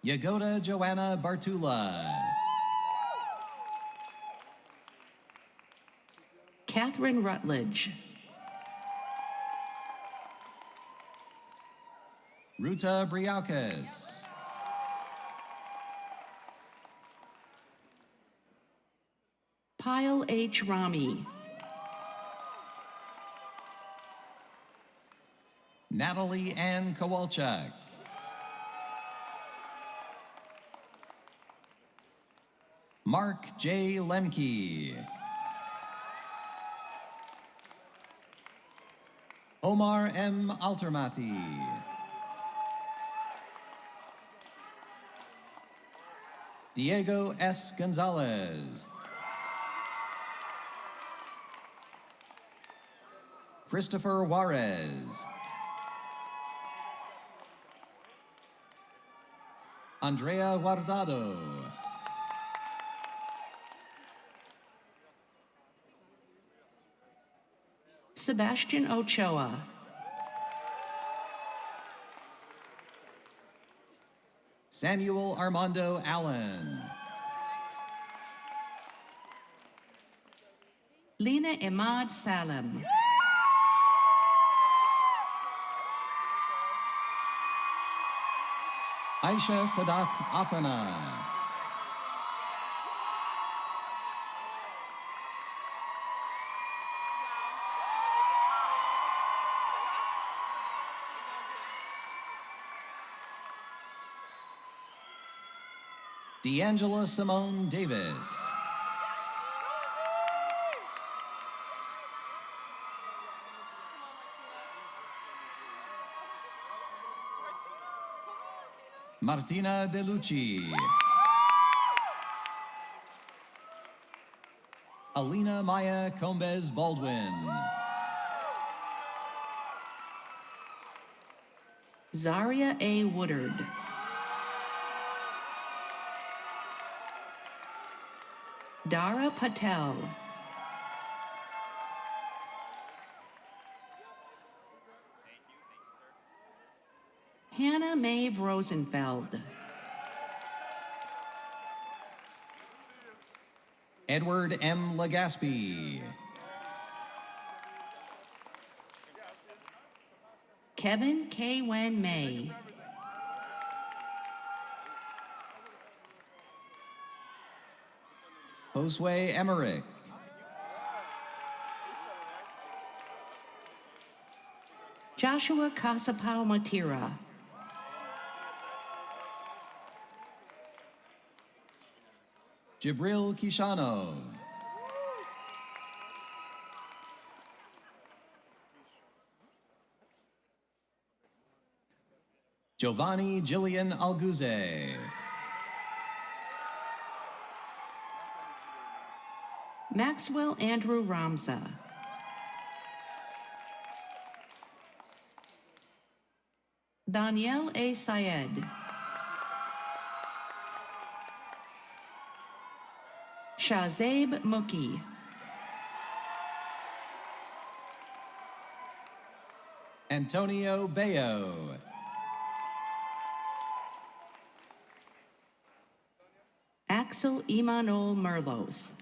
Yagoda Joanna Bartula. Catherine Rutledge. Ruta Briaucas. Pyle H. Rami. Natalie Ann Kowalczak. Mark J. Lemke. Omar M. Altermathi. Diego S. Gonzalez. Christopher Juarez. Andrea Guardado. Sebastian Ochoa. Samuel Armando Allen. Lena Imad Salem. Aisha Sadat Afana. D'Angela Simone Davis. Martina De Lucci. Alina Maya Combes Baldwin. Zaria A. Woodard. Dara Patel. Hannah Maeve Rosenfeld. Edward M. Legaspi. Kevin K. Wen May. Josue Emmerich. Joshua Kasapau Matira. Jibril Kishanov. Giovanni Jillian Alguze. Maxwell Andrew Ramza. Danielle A. Syed. Shahzaib Muki. Antonio Bayo. Axel Imanol Merlos.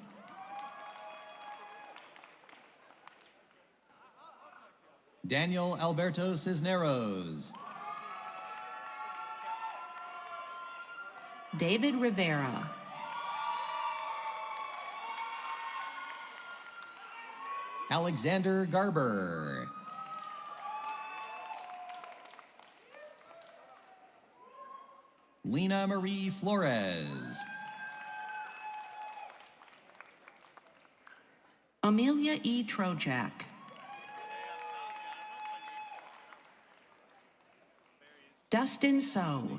Daniel Alberto Cisneros. David Rivera. Alexander Garber. Lena Marie Flores. Amelia E. Trojak. Dustin So.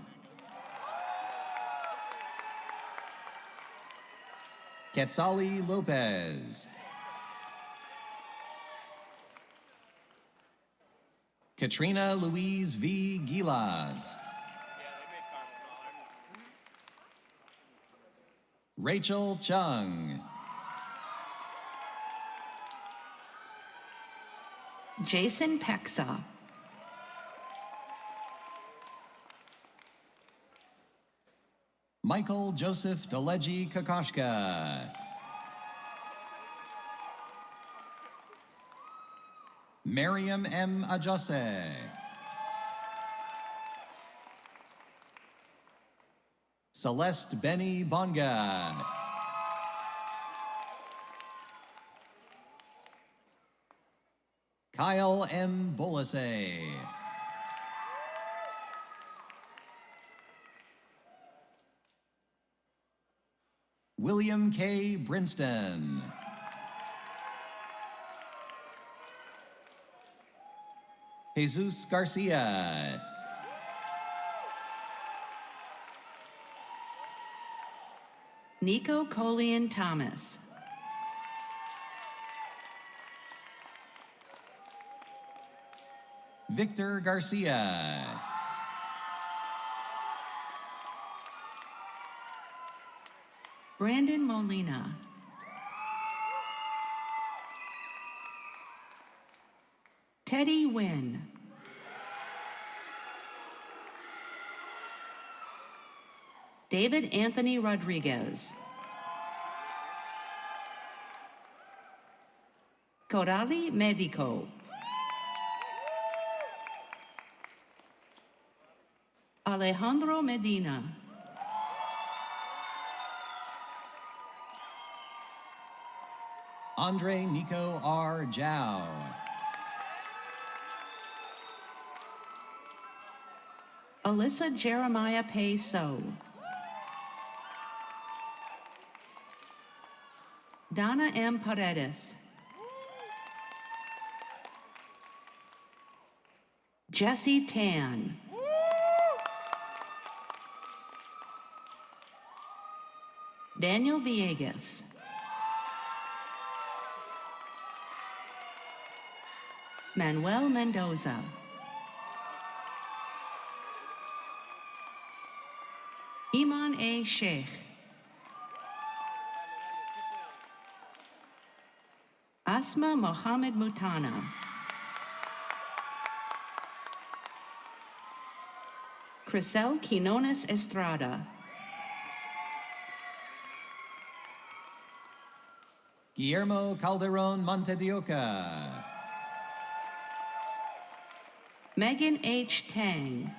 Quetzali Lopez. Katrina Louise V. Gilas. Rachel Chung. Jason Pexa. Michael Joseph Deleji Kokoshka. Miriam M. Ajose. Celeste Benny Bonga. Kyle M. Bolase. William K. Brinston. Jesus Garcia. Nico Colian Thomas. Victor Garcia. Brandon Molina. Teddy Wynn. David Anthony Rodriguez. Corali Medico. Alejandro Medina. Andre Nico R. Zhao. Alyssa Jeremiah Pay So. Donna M. Paredes. Jesse Tan. Daniel Villegas. Manuel Mendoza. Iman A. Sheikh. Asma Mohammed Mutana. Crisel Quinones Estrada. Guillermo Calderon Montedioca. Megan H. Tang.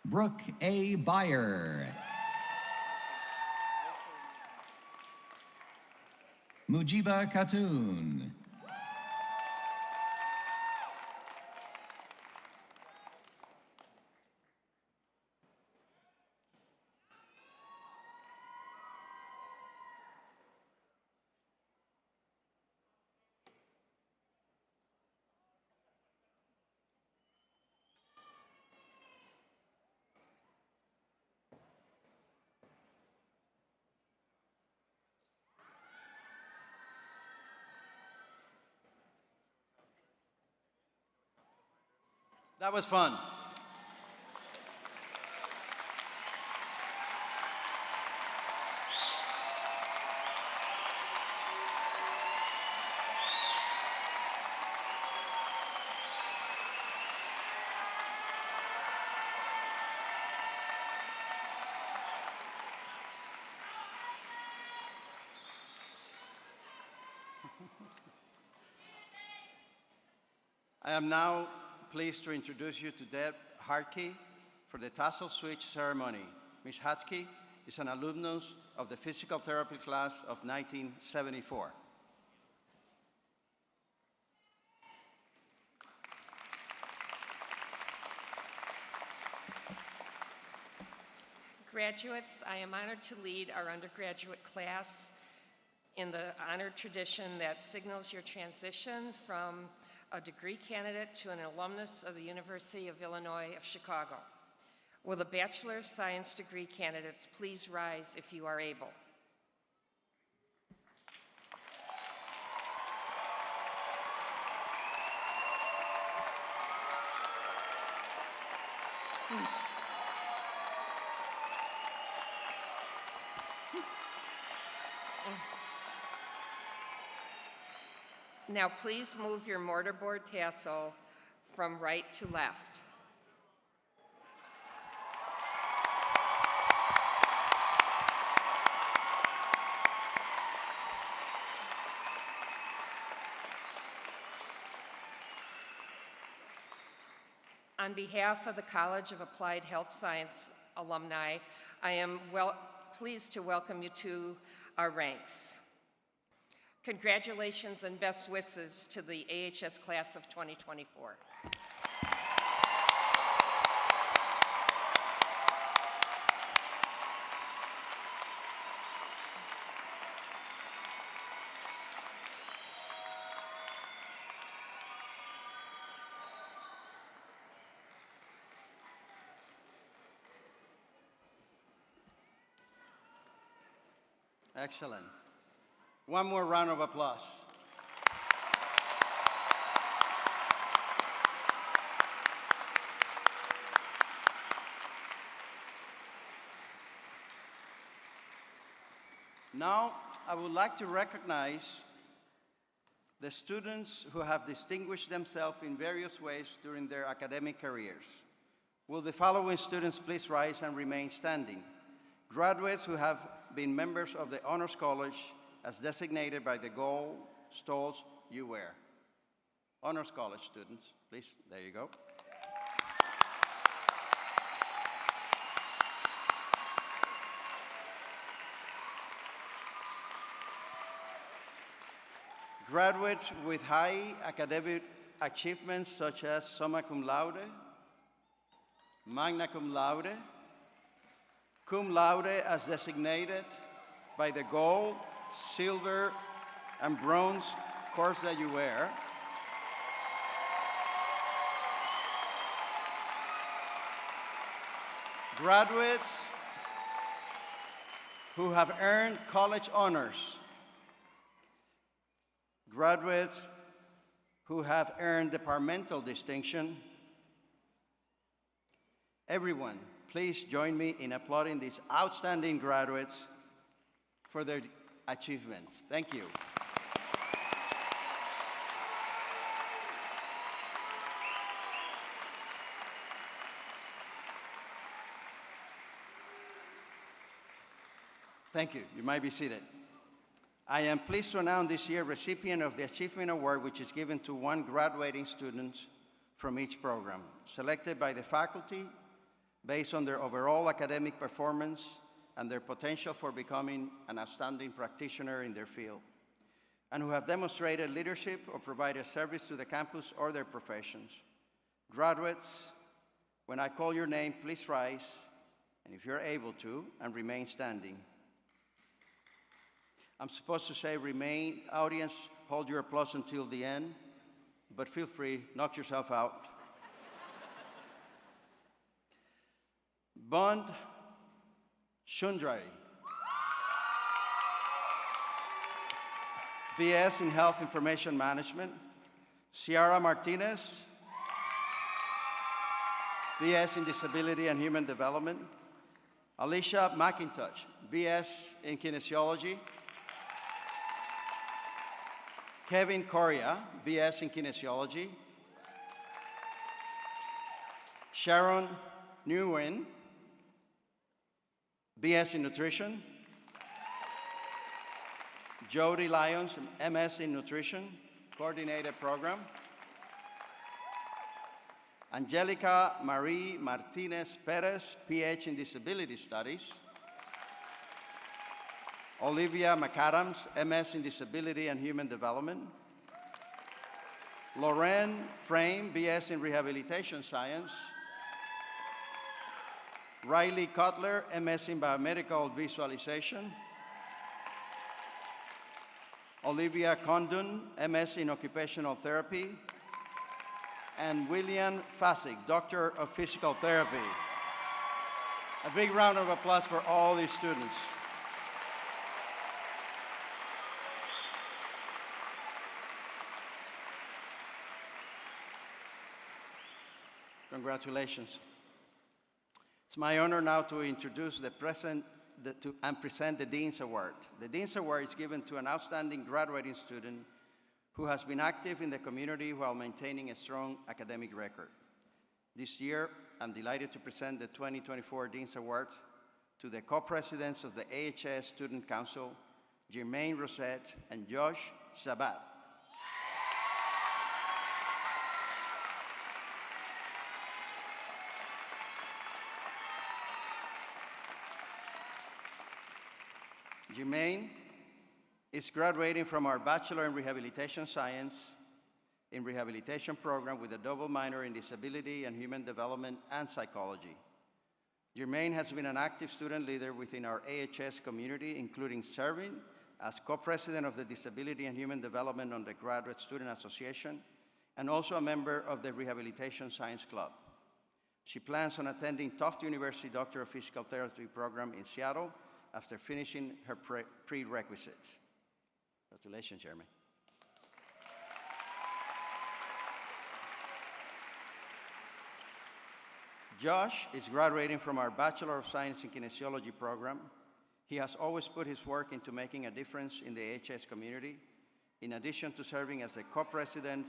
Brooke A. Beyer. Mujiba Khatun. That was fun. I am now pleased to introduce you to Deb Hartke for the Tassel switch ceremony. Ms. Hartke is an alumnus of the physical therapy class of 1974. Graduates, I am honored to lead our undergraduate class in the honored tradition that signals your transition from a degree candidate to an alumnus of the University of Illinois of Chicago. Will the Bachelor of Science degree candidates please rise if you are able? Now please move your mortarboard tassel from right to left. On behalf of the College of Applied Health Science alumni, I am pleased to welcome you to our ranks. Congratulations and best wishes to the AHS class of 2024. Excellent. One more round of applause. Now, I would like to recognize the students who have distinguished themselves in various ways during their academic careers. Will the following students please rise and remain standing? Graduates who have been members of the Honors College as designated by the gold stars you wear. Honors College students, please, there you go. Graduates with high academic achievements such as summa cum laude, magna cum laude as designated by the gold, silver, and bronze cords that you wear. Graduates who have earned college honors. Graduates who have earned departmental distinction. Everyone, please join me in applauding these outstanding graduates for their achievements. Thank you. Thank you. You might be seated. I am pleased to announce this year's recipient of the Achievement Award, which is given to one graduating student from each program, selected by the faculty based on their overall academic performance and their potential for becoming an outstanding practitioner in their field, and who have demonstrated leadership or provided service to the campus or their professions. Graduates, when I call your name, please rise, and if you're able to, and remain standing. I'm supposed to say remain. Audience, hold your applause until the end, but feel free, knock yourself out. Bond Shundrai, BS in Health Information Management. Ciara Martinez, BS in Disability and Human Development. Alicia McIntosh, BS in Kinesiology. Kevin Correa, BS in Kinesiology. Sharon Nguyen, BS in Nutrition. Jody Lyons, MS in Nutrition, Coordinated Program. Angelica Marie Martinez Perez, PH in Disability Studies. Olivia McAdams, MS in Disability and Human Development. Lorraine Frame, BS in Rehabilitation Science. Riley Cutler, MS in Biomedical Visualization. Olivia Condon, MS in Occupational Therapy. And William Fasig, Doctor of Physical Therapy. A big round of applause for all these students. Congratulations. It's my honor now to introduce and present the Dean's Award. The Dean's Award is given to an outstanding graduating student who has been active in the community while maintaining a strong academic record. This year, I'm delighted to present the 2024 Dean's Award to the co-presidents of the AHS Student Council, Jermaine Rosette and Josh Sabat. Jermaine is graduating from our Bachelor in Rehabilitation Science in Rehabilitation program with a double minor in Disability and Human Development and Psychology. Jermaine has been an active student leader within our AHS community, including serving as co-president of the Disability and Human Development Undergraduate Student Association, and also a member of the Rehabilitation Science Club. She plans on attending Tufts University Doctor of Physical Therapy program in Seattle after finishing her prerequisites. Congratulations, Jeremy. Josh is graduating from our Bachelor of Science in Kinesiology program. He has always put his work into making a difference in the AHS community. In addition to serving as the co-president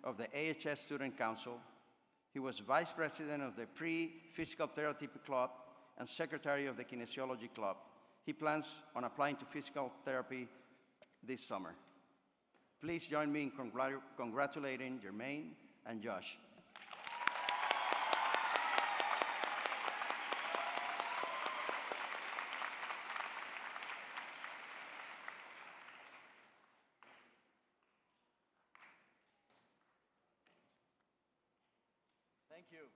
of the AHS Student Council, he was vice president of the Pre-Physical Therapy Club and secretary of the Kinesiology Club. He plans on applying to physical therapy this summer. Please join me in congratulating Jermaine and Josh. Thank you.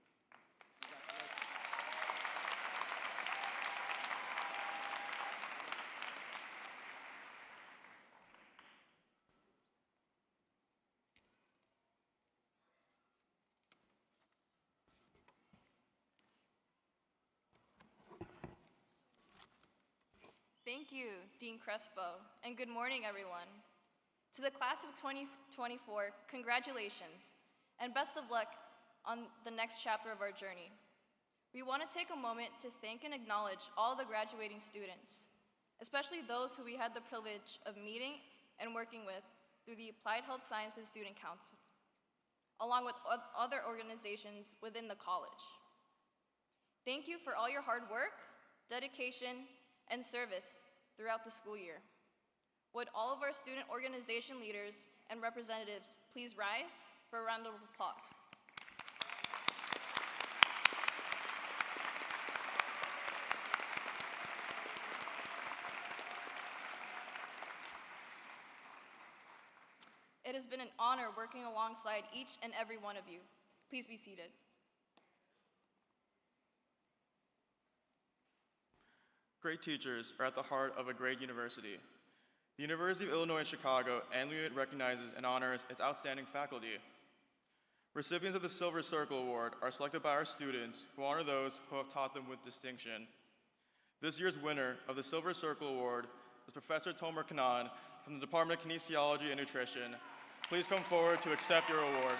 Thank you, Dean Crespo, and good morning, everyone. To the class of 2024, congratulations, and best of luck on the next chapter of our journey. We want to take a moment to thank and acknowledge all the graduating students, especially those who we had the privilege of meeting and working with through the Applied Health Sciences Student Council, along with other organizations within the college. Thank you for all your hard work, dedication, and service throughout the school year. Would all of our student organization leaders and representatives please rise for a round of applause? It has been an honor working alongside each and every one of you. Please be seated. Great teachers are at the heart of a great university. The University of Illinois Chicago annually recognizes and honors its outstanding faculty. Recipients of the Silver Circle Award are selected by our students who honor those who have taught them with distinction. This year's winner of the Silver Circle Award is Professor Tomer Kanan from the Department of Kinesiology and Nutrition. Please come forward to accept your award.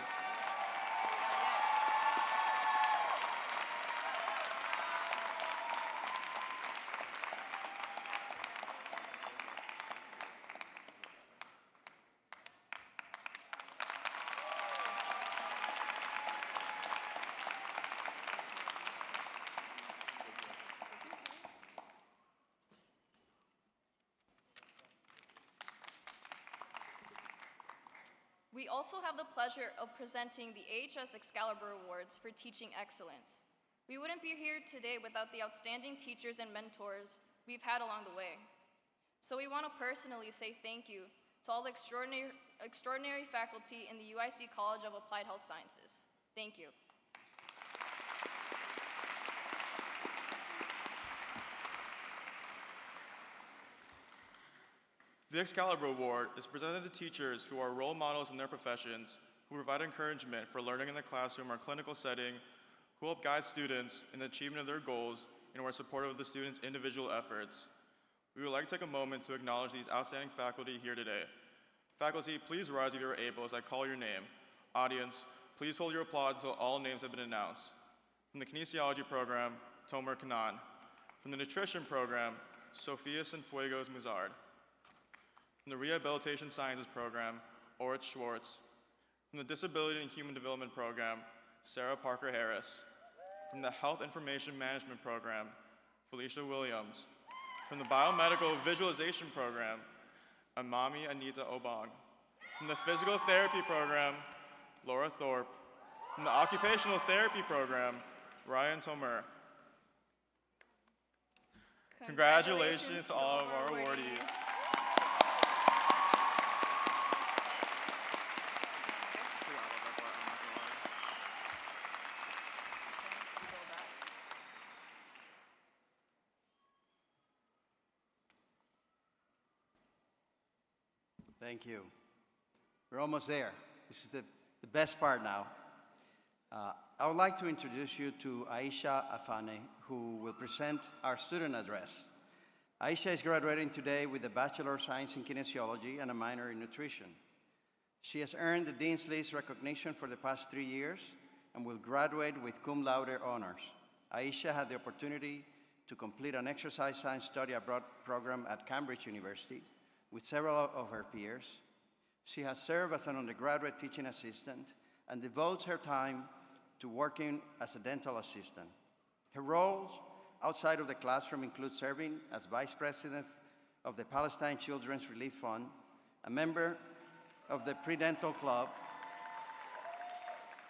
We also have the pleasure of presenting the AHS Excalibur Awards for teaching excellence. We wouldn't be here today without the outstanding teachers and mentors we've had along the way. So we want to personally say thank you to all the extraordinary faculty in the UIC College of Applied Health Sciences. Thank you. The Excalibur Award is presented to teachers who are role models in their professions, who provide encouragement for learning in the classroom or clinical setting, who help guide students in the achievement of their goals, and who are supportive of the students' individual efforts. We would like to take a moment to acknowledge these outstanding faculty here today. Faculty, please rise if you are able as I call your name. Audience, please hold your applause until all names have been announced. From the Kinesiology program, Tomer Kanan. From the Nutrition program, Sofia Cienfuegos Muzard. From the Rehabilitation Sciences program, Oritz Schwartz. From the Disability and Human Development program, Sarah Parker Harris. From the Health Information Management program, Felicia Williams. From the Biomedical Visualization program, Amami Anita Obong. From the Physical Therapy program, Laura Thorpe. From the Occupational Therapy program, Ryan Tomer. Congratulations to all of our awardees. Thank you. We're almost there. This is the best part now. I would like to introduce you to Aisha Afane, who will present our student address. Aisha is graduating today with a Bachelor of Science in Kinesiology and a minor in Nutrition. She has earned the Dean's List recognition for the past 3 years and will graduate with cum laude honors. Aisha had the opportunity to complete an exercise science study abroad program at Cambridge University with several of her peers. She has served as an undergraduate teaching assistant and devotes her time to working as a dental assistant. Her roles outside of the classroom include serving as Vice President of the Palestine Children's Relief Fund, a member of the Pre-Dental Club,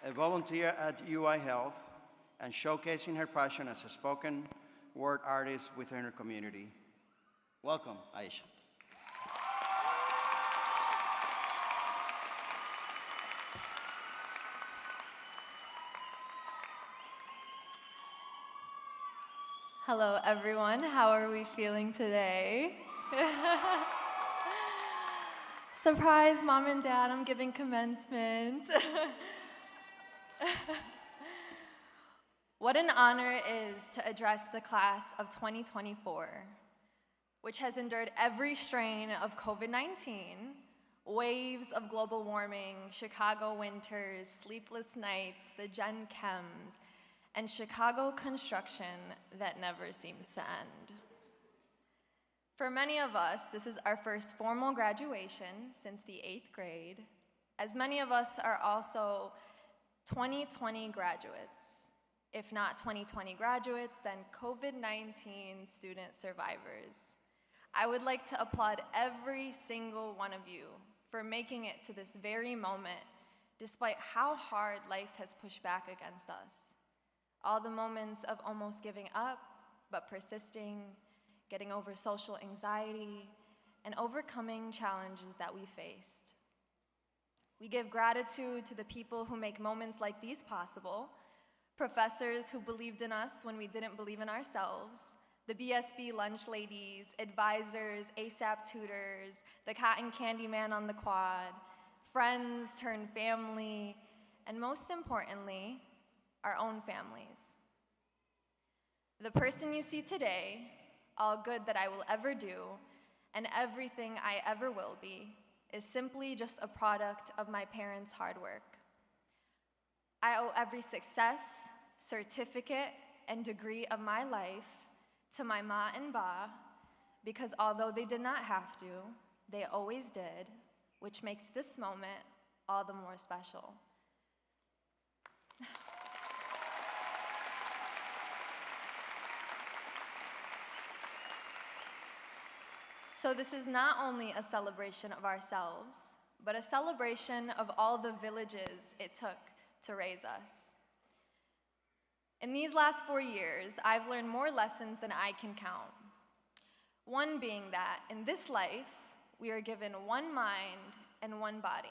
a volunteer at UI Health, and showcasing her passion as a spoken word artist within her community. Welcome, Aisha. Hello, everyone. How are we feeling today? Surprise, Mom and Dad, I'm giving commencement. What an honor it is to address the class of 2024, which has endured every strain of COVID-19, waves of global warming, Chicago winters, sleepless nights, the Gen Chems, and Chicago construction that never seems to end. For many of us, this is our first formal graduation since the 8th grade, as many of us are also 2020 graduates. If not 2020 graduates, then COVID-19 student survivors. I would like to applaud every single one of you for making it to this very moment, despite how hard life has pushed back against us. All the moments of almost giving up, but persisting, getting over social anxiety, and overcoming challenges that we faced. We give gratitude to the people who make moments like these possible, professors who believed in us when we didn't believe in ourselves, the BSB lunch ladies, advisors, ASAP tutors, the cotton candy man on the quad, friends turned family, and most importantly, our own families. The person you see today, all good that I will ever do, and everything I ever will be, is simply just a product of my parents' hard work. I owe every success, certificate, and degree of my life to my ma and ba, because although they did not have to, they always did, which makes this moment all the more special. So this is not only a celebration of ourselves, but a celebration of all the villages it took to raise us. In these last 4 years, I've learned more lessons than I can count. One being that in this life, we are given one mind and one body.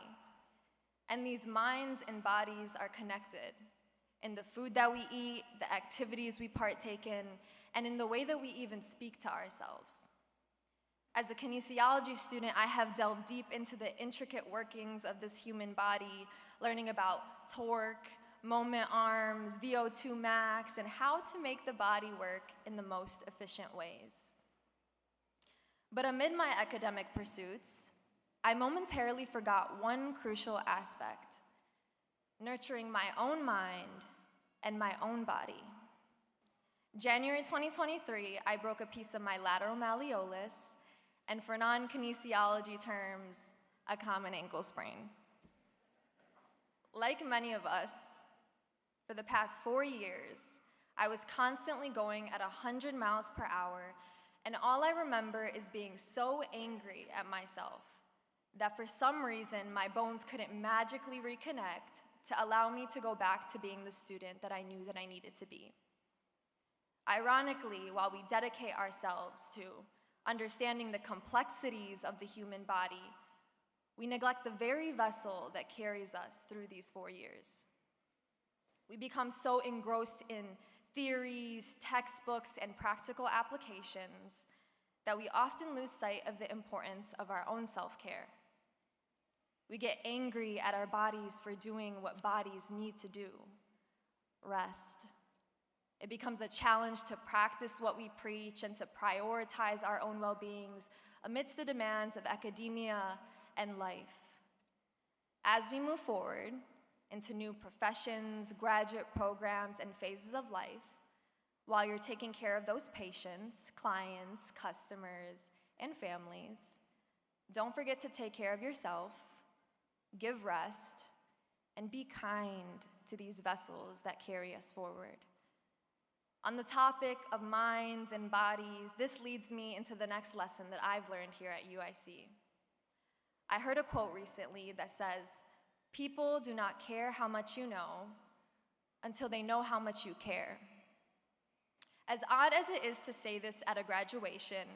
And these minds and bodies are connected in the food that we eat, the activities we partake in, and in the way that we even speak to ourselves. As a kinesiology student, I have delved deep into the intricate workings of this human body, learning about torque, moment arms, VO2 max, and how to make the body work in the most efficient ways. But amid my academic pursuits, I momentarily forgot one crucial aspect: nurturing my own mind and my own body. January 2023, I broke a piece of my lateral malleolus, and for non-kinesiology terms, a common ankle sprain. Like many of us, for the past 4 years, I was constantly going at 100 miles per hour, and all I remember is being so angry at myself that for some reason my bones couldn't magically reconnect to allow me to go back to being the student that I knew that I needed to be. Ironically, while we dedicate ourselves to understanding the complexities of the human body, we neglect the very vessel that carries us through these 4 years. We become so engrossed in theories, textbooks, and practical applications that we often lose sight of the importance of our own self-care. We get angry at our bodies for doing what bodies need to do: rest. It becomes a challenge to practice what we preach and to prioritize our own well-beings amidst the demands of academia and life. As we move forward into new professions, graduate programs, and phases of life, while you're taking care of those patients, clients, customers, and families, don't forget to take care of yourself, give rest, and be kind to these vessels that carry us forward. On the topic of minds and bodies, this leads me into the next lesson that I've learned here at UIC. I heard a quote recently that says, "People do not care how much you know until they know how much you care." As odd as it is to say this at a graduation,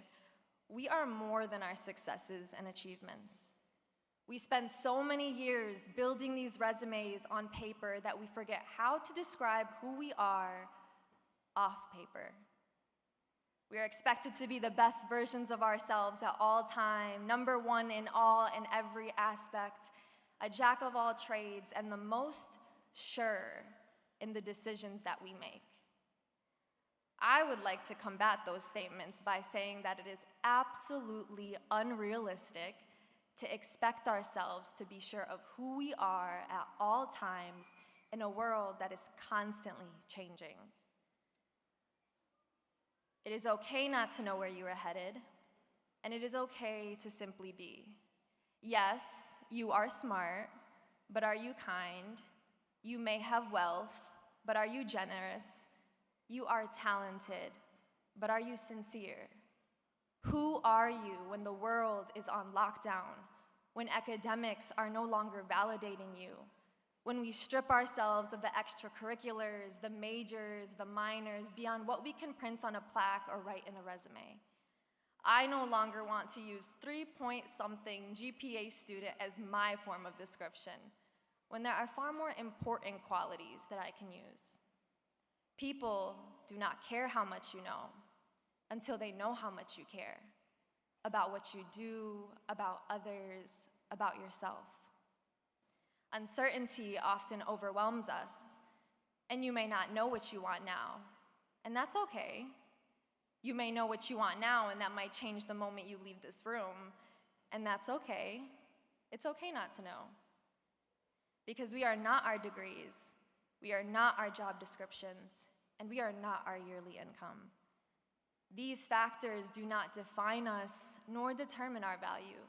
we are more than our successes and achievements. We spend so many years building these resumes on paper that we forget how to describe who we are off paper. We are expected to be the best versions of ourselves at all time, number one in all and every aspect, a jack of all trades, and the most sure in the decisions that we make. I would like to combat those statements by saying that it is absolutely unrealistic to expect ourselves to be sure of who we are at all times in a world that is constantly changing. It is okay not to know where you are headed, and it is okay to simply be. Yes, you are smart, but are you kind? You may have wealth, but are you generous? You are talented, but are you sincere? Who are you when the world is on lockdown, when academics are no longer validating you, when we strip ourselves of the extracurriculars, the majors, the minors, beyond what we can print on a plaque or write in a resume? I no longer want to use 3-point-something GPA student as my form of description, when there are far more important qualities that I can use. People do not care how much you know until they know how much you care about what you do, about others, about yourself. Uncertainty often overwhelms us, and you may not know what you want now, and that's okay. You may know what you want now, and that might change the moment you leave this room, and that's okay. It's okay not to know. Because we are not our degrees, we are not our job descriptions, and we are not our yearly income. These factors do not define us nor determine our value.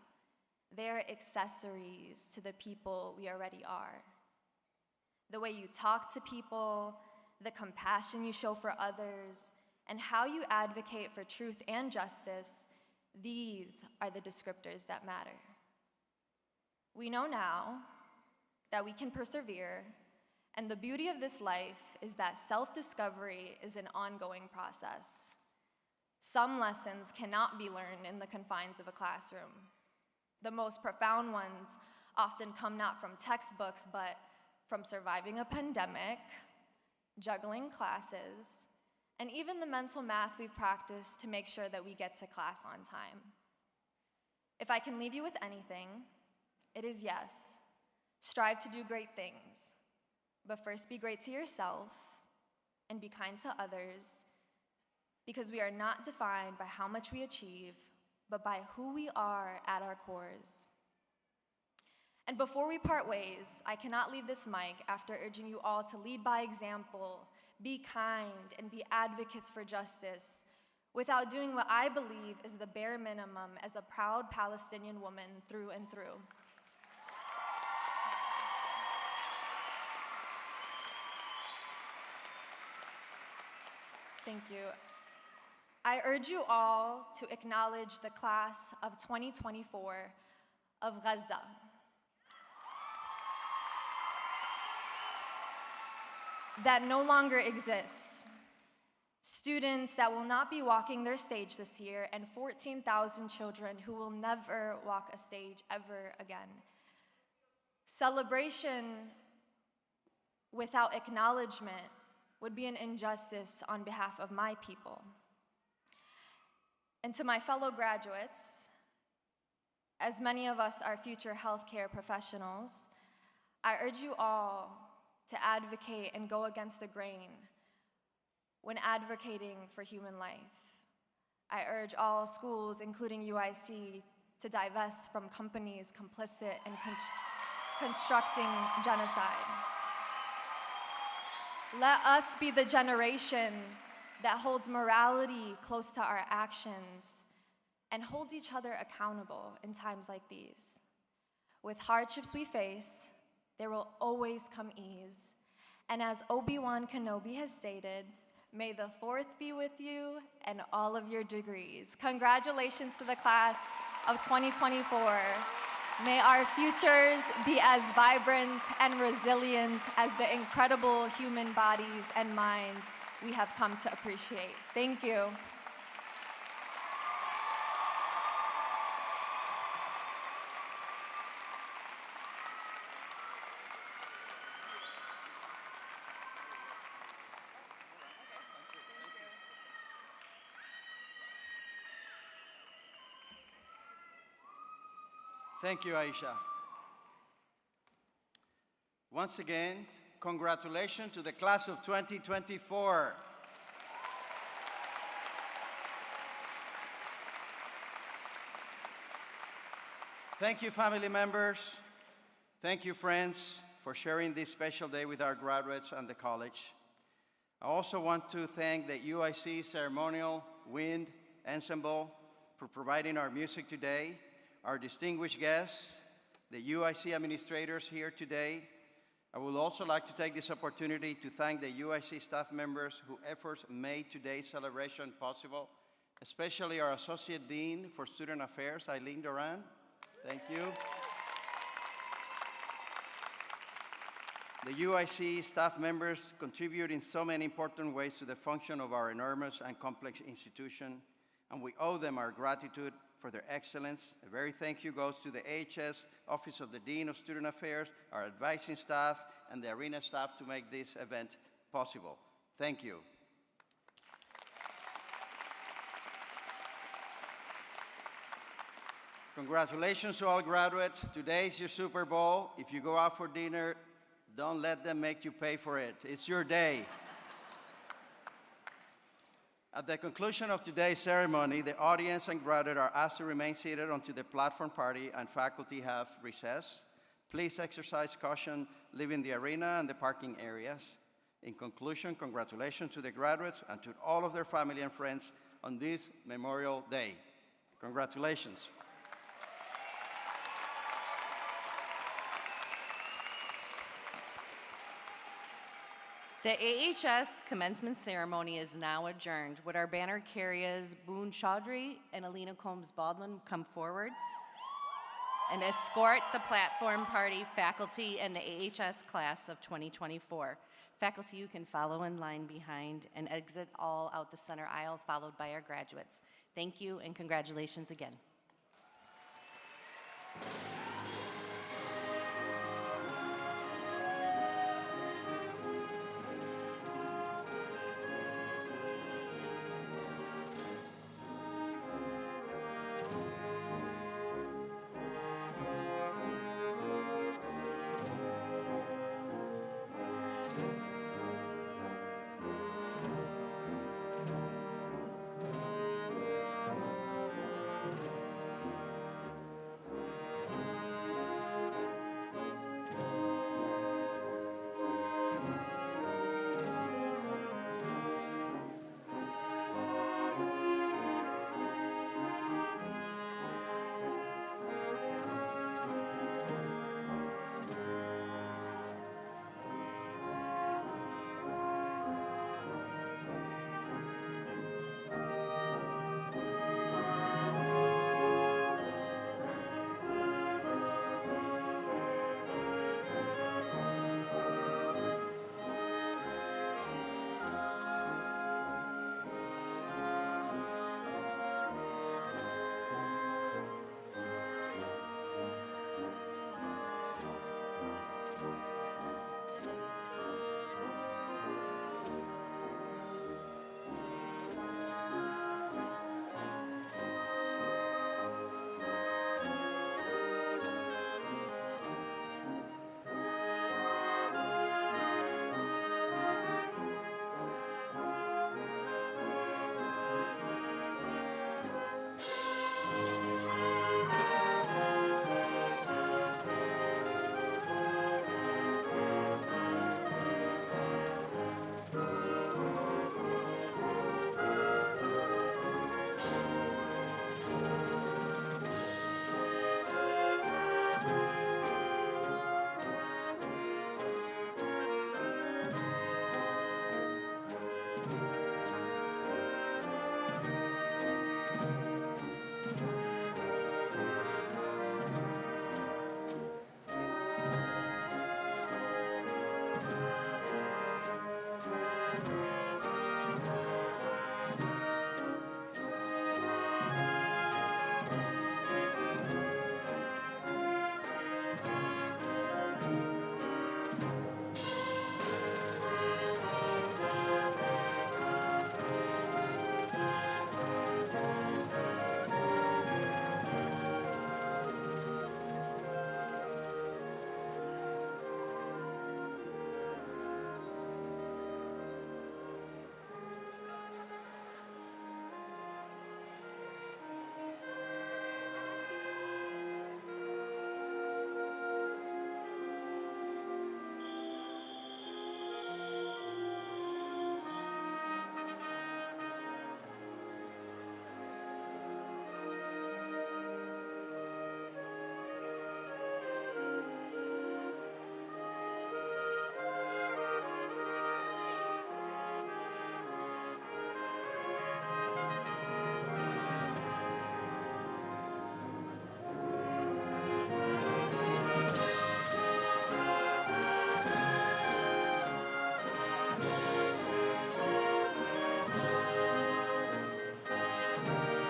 They're accessories to the people we already are. The way you talk to people, the compassion you show for others, and how you advocate for truth and justice, these are the descriptors that matter. We know now that we can persevere, and the beauty of this life is that self-discovery is an ongoing process. Some lessons cannot be learned in the confines of a classroom. The most profound ones often come not from textbooks, but from surviving a pandemic, juggling classes, and even the mental math we've practiced to make sure that we get to class on time. If I can leave you with anything, it is yes, strive to do great things, but first be great to yourself and be kind to others, because we are not defined by how much we achieve, but by who we are at our cores. And before we part ways, I cannot leave this mic after urging you all to lead by example, be kind, and be advocates for justice, without doing what I believe is the bare minimum as a proud Palestinian woman through and through. Thank you. I urge you all to acknowledge the class of 2024 of Gaza. That no longer exists. Students that will not be walking their stage this year, and 14,000 children who will never walk a stage ever again. Celebration without acknowledgement would be an injustice on behalf of my people. And to my fellow graduates, as many of us are future healthcare professionals, I urge you all to advocate and go against the grain when advocating for human life. I urge all schools, including UIC, to divest from companies complicit in constructing genocide. Let us be the generation that holds morality close to our actions and holds each other accountable in times like these. With hardships we face, there will always come ease. And as Obi-Wan Kenobi has stated, may the fourth be with you and all of your degrees. Congratulations to the class of 2024. May our futures be as vibrant and resilient as the incredible human bodies and minds we have come to appreciate. Thank you. Thank you, Aisha. Once again, congratulations to the class of 2024. Thank you, family members. Thank you, friends, for sharing this special day with our graduates and the college. I also want to thank the UIC Ceremonial Wind Ensemble for providing our music today, our distinguished guests, the UIC administrators here today. I would also like to take this opportunity to thank the UIC staff members whose efforts made today's celebration possible, especially our Associate Dean for Student Affairs, Eileen Duran. Thank you. The UIC staff members contribute in so many important ways to the function of our enormous and complex institution, and we owe them our gratitude for their excellence. A very thank you goes to the AHS Office of the Dean of Student Affairs, our advising staff, and the arena staff to make this event possible. Thank you. Congratulations to all graduates. Today is your Super Bowl. If you go out for dinner, don't let them make you pay for it. It's your day. At the conclusion of today's ceremony, the audience and graduates are asked to remain seated until the platform party and faculty have recessed. Please exercise caution leaving the arena and the parking areas. In conclusion, congratulations to the graduates and to all of their family and friends on this Memorial Day. Congratulations. The AHS commencement ceremony is now adjourned. Would our banner carriers Boone Chaudhry and Alina Combs Baldwin come forward? and escort the platform party faculty and the AHS class of 2024. Faculty, you can follow in line behind and exit all out the center aisle, followed by our graduates. Thank you and congratulations again.